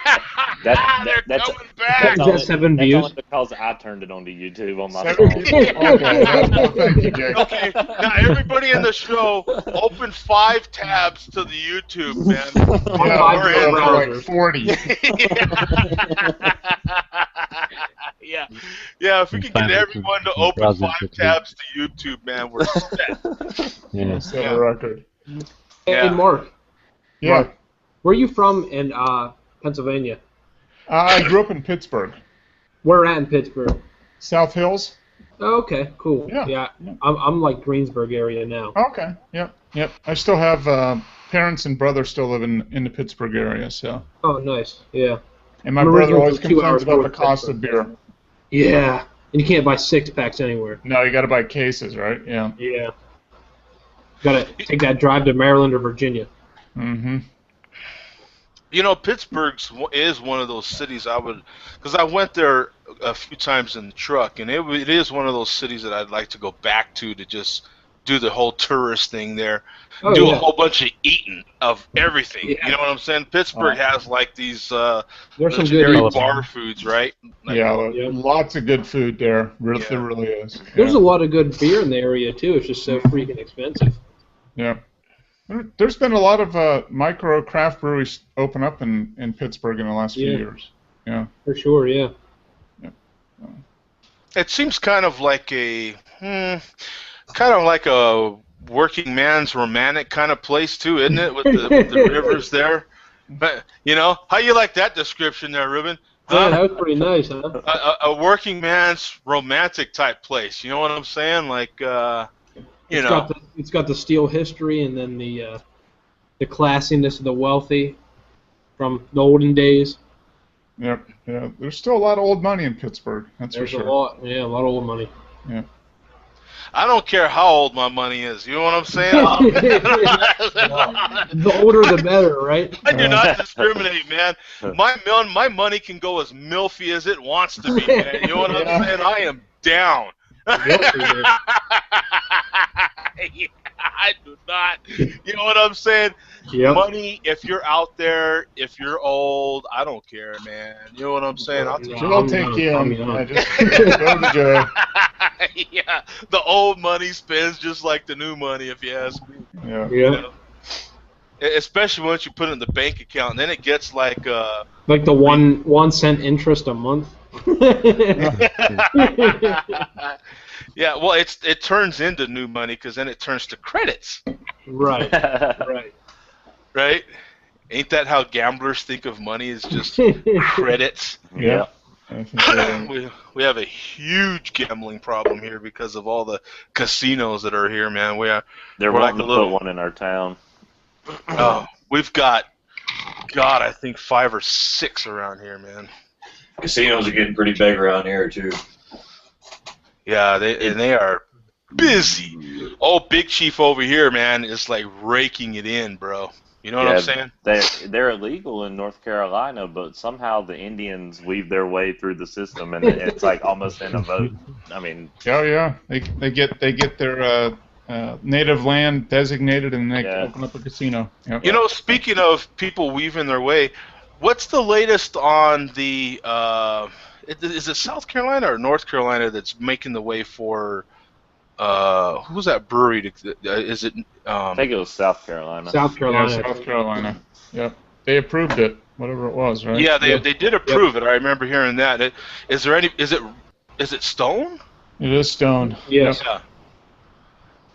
They're That's coming back! Is that 7 that's views? only because I turned it onto YouTube on my 7 phone. people? Okay, well, thank you, Jake. Okay, now everybody in the show, open 5 tabs to the YouTube, man. Yeah, We're we're in up there. to like 40. Yeah. Yeah, if we could get everyone to open 5 tabs to YouTube, man, we're set. Yeah. Set a record. Hey, Yeah. Mark, Yeah. where are you from in Pennsylvania? I grew up in Pittsburgh. Where at in Pittsburgh? South Hills? Oh, okay, cool. Yeah. I'm like Greensburg area now. Okay, yep. I still have parents and brother still live in the Pittsburgh area, so. Oh, nice. Yeah. And my I'm brother originally always from 2 complains hours about the north of cost of Pittsburgh. beer. Yeah. And you can't buy 6-packs anywhere. No, you got to buy cases, right? Yeah. Yeah. Gotta take that drive to Maryland or Virginia. Mm-hmm. You know, Pittsburgh is one of those cities because I went there a few times in the truck, and it is one of those cities that I'd like to go back to just do the whole tourist thing there, Oh, do yeah. a whole bunch of eating of everything. Yeah. You know what I'm saying? Pittsburgh has like these There's some good legendary eats. bar foods, right? Like, Yeah, Yeah. lots of good food there. Yeah. There really is. There's Yeah. a lot of good beer in the area, too. It's just so freaking expensive. Yeah. There's been a lot of micro craft breweries open up in Pittsburgh in the last few Yeah. years. Yeah. For sure, yeah. It seems kind of like a working man's romantic kind of place too, isn't it? With the rivers there. But you know, how you like that description there, Ruben? Yeah, that was pretty nice, huh? A working man's romantic type place. You know what I'm saying? Like, It's got the steel history and then the classiness of the wealthy from the olden days. Yep. Yeah. There's still a lot of old money in Pittsburgh. That's There's for sure. a lot of old money. Yeah. I don't care how old my money is. You know what I'm saying? The older the better, right? I do not discriminate, man. My money can go as milfy as it wants to be, man. You know what I'm saying? I am down. Yeah, I do not. You know what I'm saying? Yep. Money, if you're out there, if you're old, I don't care, man. You know what I'm saying? I'll take Joe will take you. I'm Just go to Joe. Yeah, the old money spends just like the new money, if you ask me. Yeah. You Yeah. know? Especially once you put it in the bank account, and then it gets like Like the 1 cent interest a month. yeah, well, it turns into new money because then it turns to credits, Right. Right. right? Ain't that how gamblers think of money? Is just credits. Yeah. We have a huge gambling problem here because of all the casinos that are here, man. They're we're like wanting a to little. put one in our town. We've got, God, I think 5 or 6 around here, man. Casinos are getting pretty big around here too. Yeah, they are busy. Oh, Big Chief over here, man, is like raking it in, bro. You know what I'm saying? They're illegal in North Carolina, but somehow the Indians weave their way through the system, and it's like almost in a vote. I mean, Oh yeah, they get their native land designated and they open up a casino. Yep. You know, speaking of people weaving their way, what's the latest on the? Is it South Carolina or North Carolina that's making the way for? Who's that brewery? Is it? I think it was South Carolina. South Carolina. Yeah, South Carolina. Yep. They approved it, whatever it was, right? Yeah, they did approve it. I remember hearing that. Is it Stone? It is Stone. Yes. Yeah.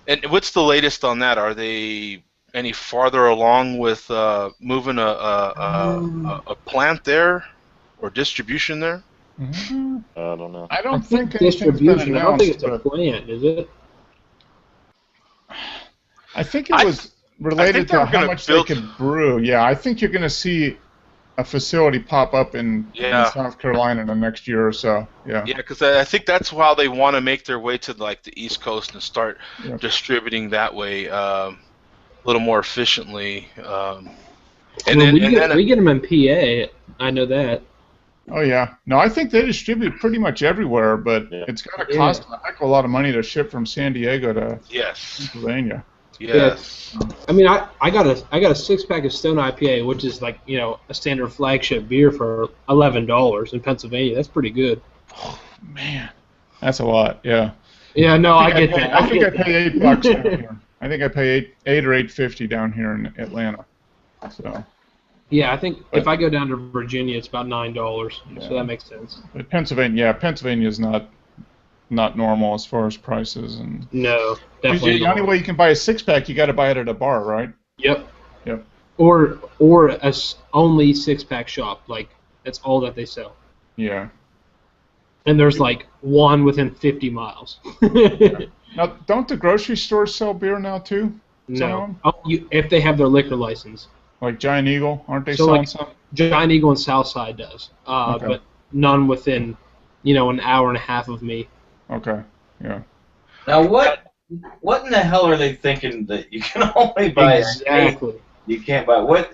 And what's the latest on that? Are they any farther along with moving a plant there or distribution there? Mhm. I don't know. I don't think anything's been Distribution. I don't think it's announced, a plant, is it? I think it was related they were to how gonna much build- they could brew. Yeah, I think you're going to see a facility pop up in South Carolina in the next year or so. Yeah. Yeah, because I think that's how they want to make their way to like the East Coast and start Yep. distributing that way a little more efficiently. We get them in PA. I know that. Oh yeah. No, I think they distribute pretty much everywhere, but Yeah. it's got to cost a heck of a lot of money to ship from San Diego to Yes. Pennsylvania. Yes. I mean, I got a 6-pack of Stone IPA, which is like a standard flagship beer for $11 in Pennsylvania. That's pretty good. Oh, man, that's a lot. Yeah. Yeah, no, I get that. I think I pay $8 down here. I think I pay $8 or $8.50 down here in Atlanta. So. Yeah, I think if I go down to Virginia, it's about $9. So that makes sense. But Pennsylvania is not normal as far as prices and. No, definitely. The only way you can buy a 6-pack, you got to buy it at a bar, right? Yep. Yep. Or a only 6-pack shop, like that's all that they sell. Yeah. And there's like one within 50 miles. Now, don't the grocery stores sell beer now too? No. If they have their liquor license. Like Giant Eagle, aren't they selling some? Giant Eagle and Southside does, but none within, an hour and a half of me. Okay. Yeah. Now what in the hell are they thinking that you can only buy exactly? You can't buy what?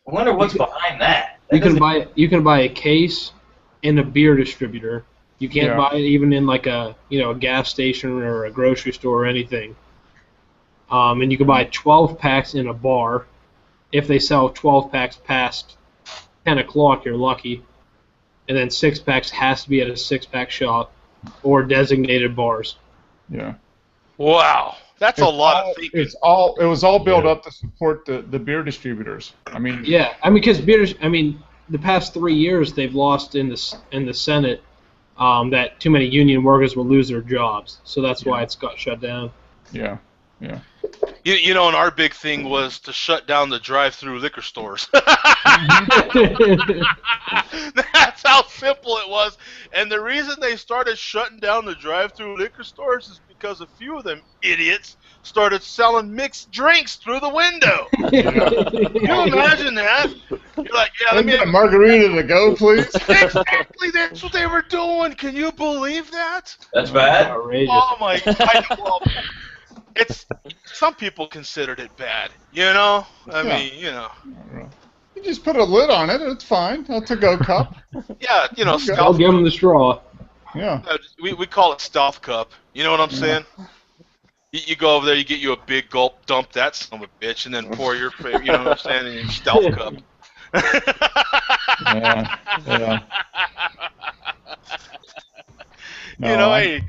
I wonder what's behind that. You can buy a case in a beer distributor. You can't buy it even in like a a gas station or a grocery store or anything. And you can buy 12 packs in a bar. If they sell 12 packs past 10 o'clock, you're lucky. And then 6 packs has to be at a 6-pack shop or designated bars. Yeah. Wow, that's a lot of thinking. It was all built up to support the beer distributors. I mean. Yeah, because the past 3 years they've lost in the Senate that too many union workers will lose their jobs, so that's why it's got shut down. Yeah. Yeah. And our big thing was to shut down the drive-through liquor stores. That's how simple it was. And the reason they started shutting down the drive-through liquor stores is because a few of them idiots started selling mixed drinks through the window. Can you imagine that? You're like, let me get a margarita to go, please. Exactly, that's what they were doing. Can you believe that? That's bad. Outrageous. Oh my God. Well, some people considered it bad, I mean, You just put a lid on it, it's fine. A to-go cup. Yeah, stealth. I'll give them the straw. Yeah. We call it stealth cup. You know what I'm saying? You go over there, you get you a big gulp, dump that son of a bitch, and then pour your favorite, you know what I'm saying, in your stealth cup. Yeah. Hey,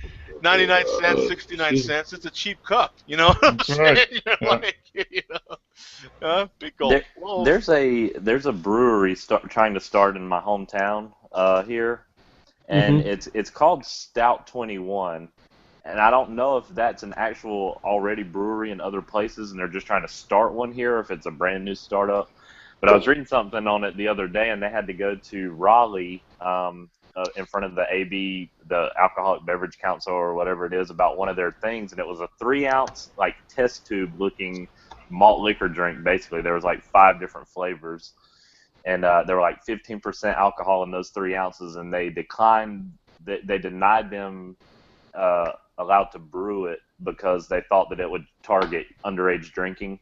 99 cents, 69 cents. It's a cheap cup. You know what I'm saying? Right. Big gulp. There's a brewery trying to start in my hometown here, and it's called Stout 21. And I don't know if that's an actual already brewery in other places, and they're just trying to start one here, or if it's a brand new startup. But I was reading something on it the other day, and they had to go to Raleigh. In front of the AB, the Alcoholic Beverage Council or whatever it is, about one of their things, and it was a 3-ounce like test tube looking malt liquor drink. Basically, there was like 5 different flavors, and there were like 15% alcohol in those 3 ounces, and they declined. They denied them allowed to brew it because they thought that it would target underage drinking.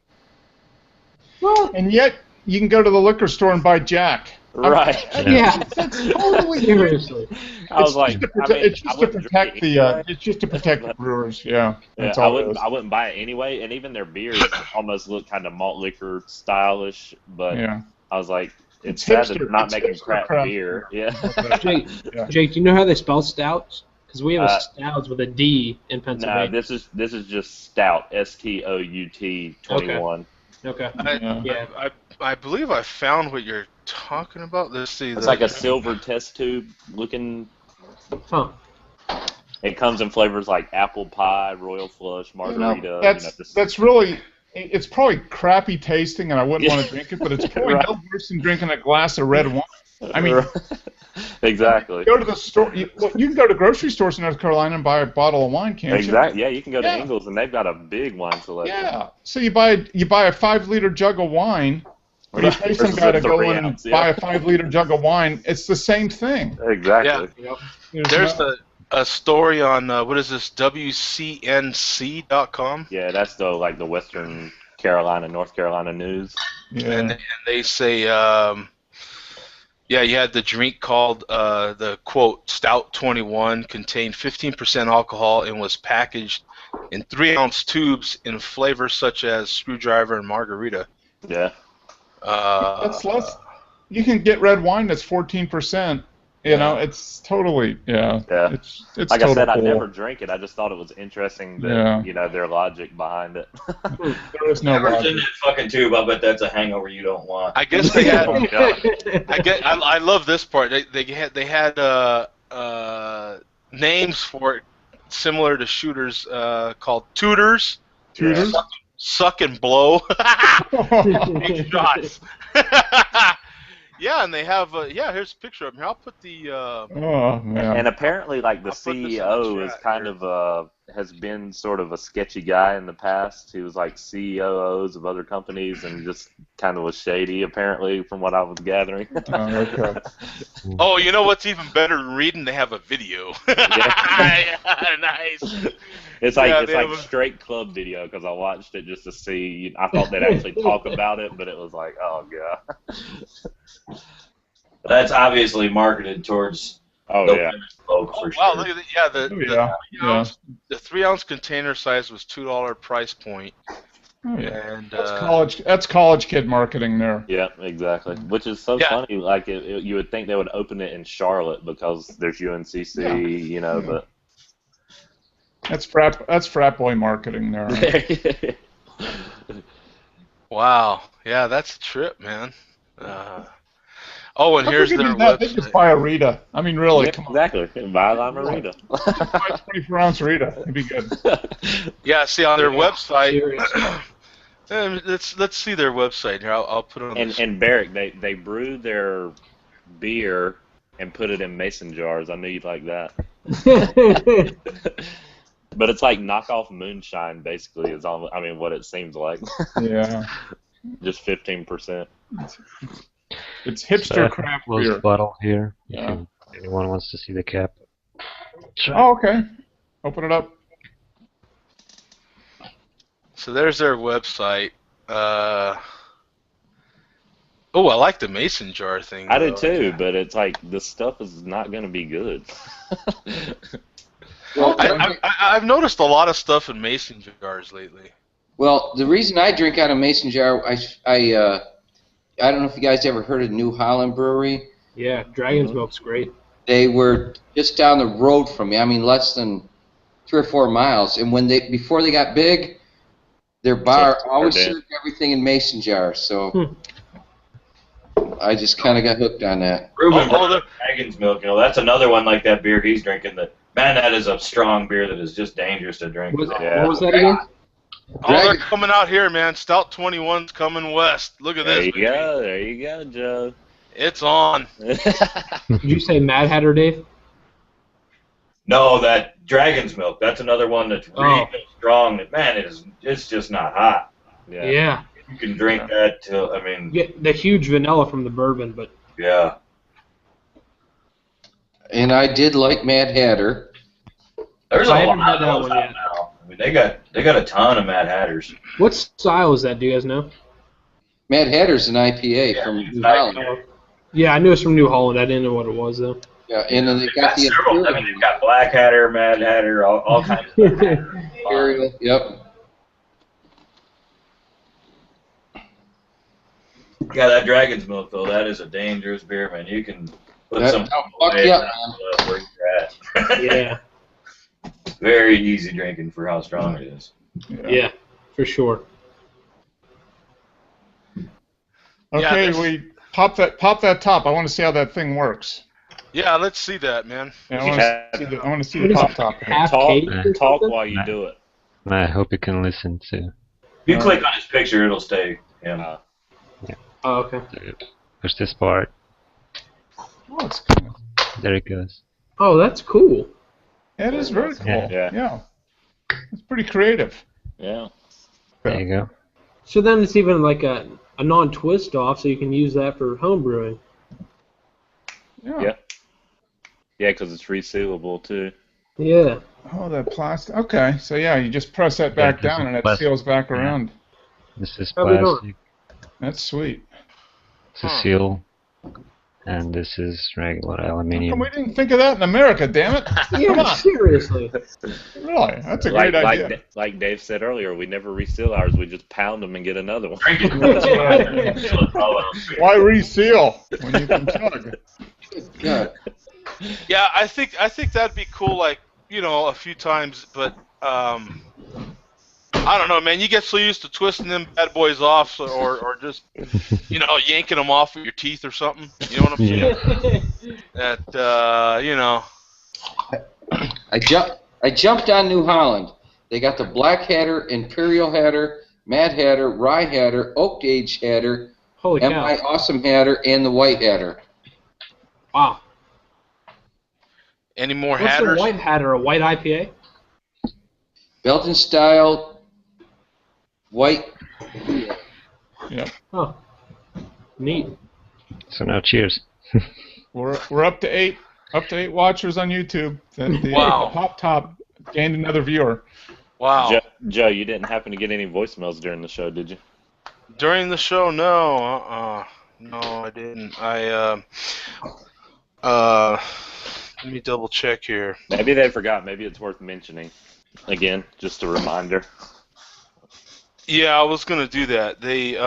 Well, and yet you can go to the liquor store and buy Jack. Right. That's totally seriously. I was like, it's just to protect the brewers. Yeah. That's I wouldn't buy it anyway, and even their beers almost look kind of malt liquor stylish, but I was like, it's sad that they're not making crap beer. Yeah. Jake, do you know how they spell stouts? Because we have a stouts with a D in Pennsylvania. No, this is just stout. STOUT 21. Okay. I believe I found what you're talking about. Let's see. It's like a silver test tube looking. Huh. It comes in flavors like apple pie, royal flush, margarita. That's really. It's probably crappy tasting, and I wouldn't want to drink it. But it's probably no worse than drinking a glass of red wine. I mean, exactly. Go to the store. You can go to grocery stores in North Carolina and buy a bottle of wine, can't you? Exactly. Yeah, you can go to Ingles and they've got a big wine selection. Yeah. So you buy a 5-liter jug of wine. Or you pay some guy to go in and buy a 5-liter jug of wine. It's the same thing. Exactly. Yeah. There's a story on what is this WCNC.com? Yeah, that's the Western Carolina, North Carolina news. Yeah. And they say. Yeah, you had the drink called the quote Stout 21, contained 15% alcohol and was packaged in 3-ounce tubes in flavors such as screwdriver and margarita. Yeah. That's less. You can get red wine that's 14%. You know, it's totally Yeah. It's like I said, I cool. never drink it. I just thought it was interesting that you know their logic behind it. There is no Whatever's logic. in that fucking tube, I bet that's a hangover you don't want. I guess they had. I love this part. They had names for it similar to shooters called tutors. Tutors? Suck and blow. Big shots. Yeah, and they have here's a picture of them. Here, I'll put the. Oh man. And apparently, like the CEO is kind of has been sort of a sketchy guy in the past. He was like CEOs of other companies and just kind of was shady, apparently, from what I was gathering. Okay. Oh, you know what's even better than reading? They have a video. Nice. It's like straight club video because I watched it just to see. I thought they'd actually talk about it, but it was like, oh god. That's obviously marketed towards yeah. folk for Wow, sure. look at that. The 3-ounce container size was $2 price point. Oh, yeah. And That's college kid marketing there. Yeah, exactly. Which is so funny. Like you would think they would open it in Charlotte because there's UNCC, you know, but that's frat boy marketing there. Wow. Yeah, that's a trip, man. And here's their website. They just buy a Rita. I mean, really, yeah, come on. exactly. Buy a lime Rita. 24-ounce Rita. It'd be good. Yeah, see on their website. Let's see their website here. I'll put it on. And Barrick, they brew their beer and put it in mason jars. I knew you'd like that. But it's like knockoff moonshine, basically. Is all. I mean, what it seems like. Yeah. Just 15%. It's hipster craft beer. Bottle here. Yeah. If anyone wants to see the cap. Oh, okay. Open it up. So there's their website. I like the mason jar thing. I do too, but it's like this stuff is not going to be good. Well, I've noticed a lot of stuff in mason jars lately. Well, the reason I drink out of mason jar, I don't know if you guys ever heard of New Holland Brewery. Yeah, Dragon's Milk's great. They were just down the road from me. I mean, less than 3 or 4 miles. And before they got big, their bar always served everything in mason jars. So I just kind of got hooked on that. Dragon's Milk, that's another one like that beer he's drinking. That is a strong beer that is just dangerous to drink. What was that again? They're coming out here, man. Stout 21's coming west. Look at this. There you go, Joe. It's on. Did you say Mad Hatter, Dave? No, that Dragon's Milk. That's another one that's really strong. That it's just not hot. Yeah. You can drink that till Get the huge vanilla from the bourbon, but yeah. And I did like Mad Hatter. There's a haven't lot had that of those one out yet. now. I mean, they got a ton of Mad Hatters. what style is that? Do you guys know? Mad Hatter's an IPA from New Holland. Yeah, I knew it's from New Holland. I didn't know what it was though. Yeah, and then they got the several. I mean, they've got Black Hatter, Mad Hatter, all kinds of Imperial. Yep. Yeah, that Dragon's Milk though, that is a dangerous beer, man. You can put some fuck you up, man. where you're at. Yeah. Very easy drinking for how strong it is. Yeah, for sure. Okay, we pop that top. I want to see how that thing works. Yeah, let's see that, man. Yeah, I want to see the pop top. Talk while you do it. I hope you can listen to. If you click on his picture, it'll stay him. Oh, okay. Push this part. Oh, it's cool. There it goes. Oh, that's cool. Yeah, it is very cool. Yeah. It's pretty creative. Yeah. There you go. So then it's even like a non-twist off, so you can use that for home brewing. Yeah. Yeah, because it's resealable too. Yeah. Oh, that plastic. Okay, so yeah, you just press that back down and it seals back around. This is Probably not. plastic. That's sweet. It's a seal. and this is regular How come aluminium. we didn't think of that in America, damn it? Come Yeah, on. seriously. Really? That's a great idea. Like Dave said earlier, we never reseal ours. We just pound them and get another one. Why reseal when you can chug? God. Yeah, I think that'd be cool. Like, you know, a few times, but I don't know, man. You get so used to twisting them bad boys off, so, or just, you know, yanking them off with your teeth or something. You know what I'm saying? That you know. I jumped on New Holland. They got the Black Hatter, Imperial Hatter, Mad Hatter, Rye Hatter, Oak Age Hatter, Holy cow. MI Awesome Hatter, and the White Hatter. Wow. Any more What's hatters? the White Hatter? A white IPA? Belgian style, white. Yep. Oh. Neat. So now cheers. We're up to 8 watchers on YouTube. The Wow. Pop Top gained another viewer. Wow. Joe, you didn't happen to get any voicemails during the show, did you? During the show, no. No, I didn't. Let me double check here. Maybe they forgot. Maybe it's worth mentioning. Again, just a reminder. Yeah, I was gonna do that. They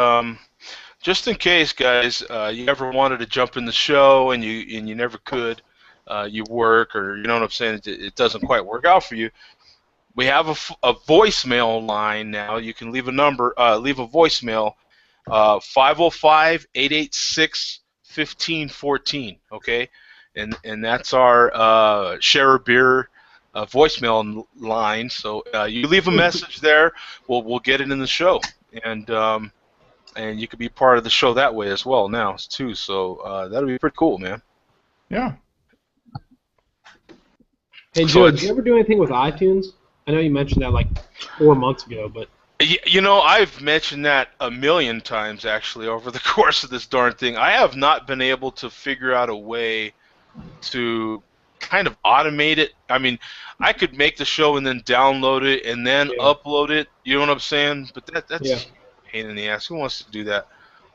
just in case, guys, you ever wanted to jump in the show and you never could, you work or you know what I'm saying, it doesn't quite work out for you. We have a voicemail line now. You can leave a number, leave a voicemail, 505-886-1514. Okay, and that's our share a beer voicemail line. So you leave a message there, we'll get it in the show, and you could be part of the show that way as well now too. So that'll be pretty cool, man. Yeah. Hey, So Joe, did you ever do anything with iTunes? I know you mentioned that like 4 months ago, but... You know, I've mentioned that a million times, actually, over the course of this darn thing. I have not been able to figure out a way to kind of automate it. I mean, I could make the show and then download it and then upload it. You know what I'm saying? But that's a pain in the ass. Who wants to do that?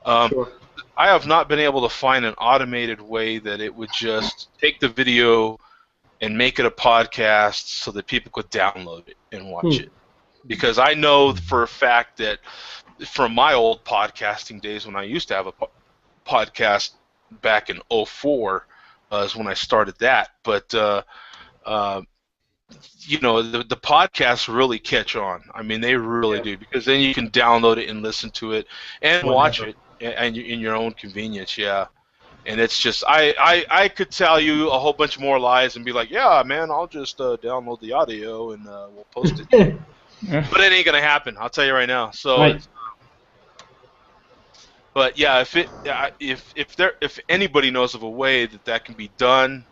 Sure. I have not been able to find an automated way that it would just take the video and make it a podcast so that people could download it and watch it. Because I know for a fact that from my old podcasting days when I used to have a podcast back in 04 is when I started that. But, you know, the podcasts really catch on. I mean, they really do. Because then you can download it and listen to it and watch it and in your own convenience, And it's just, I could tell you a whole bunch more lies and be like, yeah, man, I'll just download the audio and we'll post it. But it ain't gonna happen. I'll tell you right now. So, Right. But yeah, if anybody knows of a way that can be done,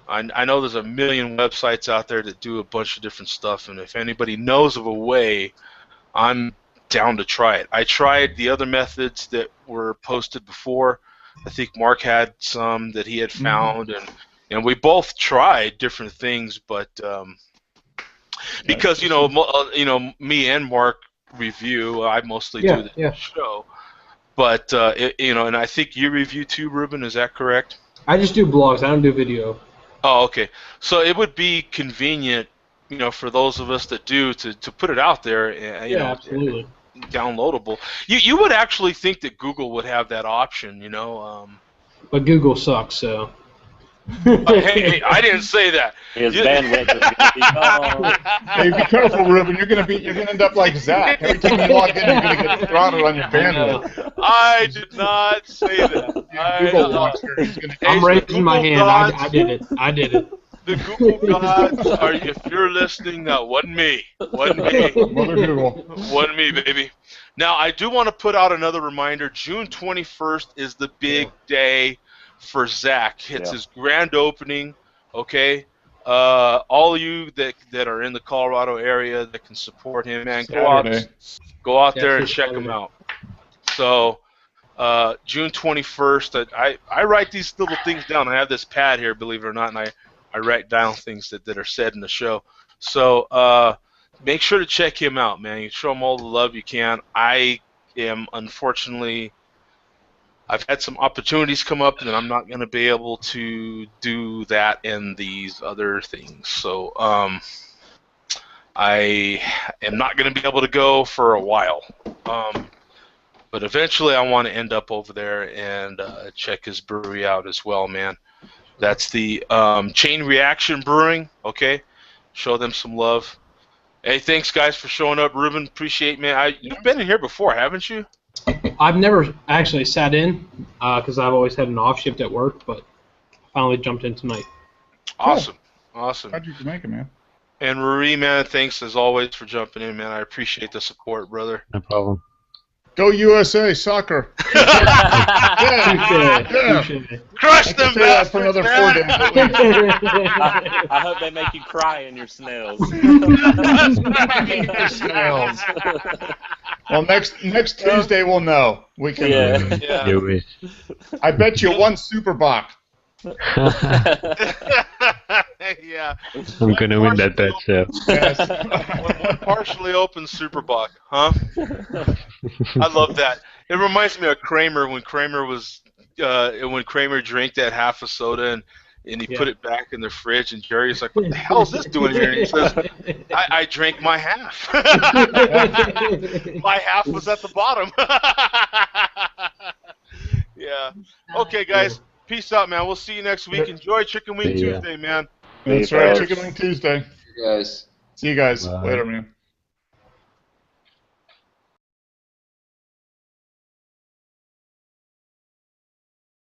I know there's a million websites out there that do a bunch of different stuff, and if anybody knows of a way, I'm down to try it. I tried the other methods that were posted before. I think Mark had some that he had found, and we both tried different things, but because you know me and Mark review, I mostly do the show, but you know, and I think you review too, Ruben. Is that correct? I just do blogs. I don't do video. Oh, okay. So it would be convenient, you know, for those of us that do to put it out there, you know, absolutely. Downloadable. You would actually think that Google would have that option, you know. But Google sucks, so. Hey, I didn't say that. His bandwidth is going to be gone. Hey, be careful, Ruben. You're gonna end up like Zach. Every time you log in, you're gonna get throttled on your bandwidth. I did not say that. Google monster. He's gonna I'm raising my hand. I did it. I did it. The Google gods are, if you're listening, that wasn't me. Wasn't me. Mother Google. Wasn't me, baby. Now, I do want to put out another reminder. June 21st is the big day for Zach. It's his grand opening, okay? All of you that are in the Colorado area that can support him, man, go out there and check him out. So, June 21st, I write these little things down. I have this pad here, believe it or not, and I write down things that are said in the show. So make sure to check him out, man. You show him all the love you can. I am unfortunately I've had some opportunities come up, and I'm not going to be able to do that in these other things. So I am not going to be able to go for a while. But eventually I want to end up over there and check his brewery out as well, man. That's the Chain Reaction Brewing, okay? Show them some love. Hey, thanks, guys, for showing up. Ruben, appreciate, man. You've been in here before, haven't you? I've never actually sat in because I've always had an off shift at work, but finally jumped in tonight. Awesome. Awesome. How'd you make it, man? And Marie, man, thanks as always for jumping in, man. I appreciate the support, brother. No problem. Go USA soccer. Yeah. Crush them bastards, for another 4 days at least. I hope they make you cry in your snails. Snails. Well, next Tuesday we'll know. We can. Yeah. You wish. I bet you one Super Bock. Yeah. I'm gonna win that bet, so. Yes. One partially open Super Bock, huh? I love that. It reminds me of Kramer when Kramer drank that half a soda and he put it back in the fridge, and Jerry's like, "What the hell is this doing here?" And he says, I drank my half. My half was at the bottom. Yeah. Okay, guys. Peace out, man. We'll see you next week. Enjoy Chicken Wing Tuesday, man. That's right, Chicken Wing Tuesday. You guys. See you guys Bye. later, man.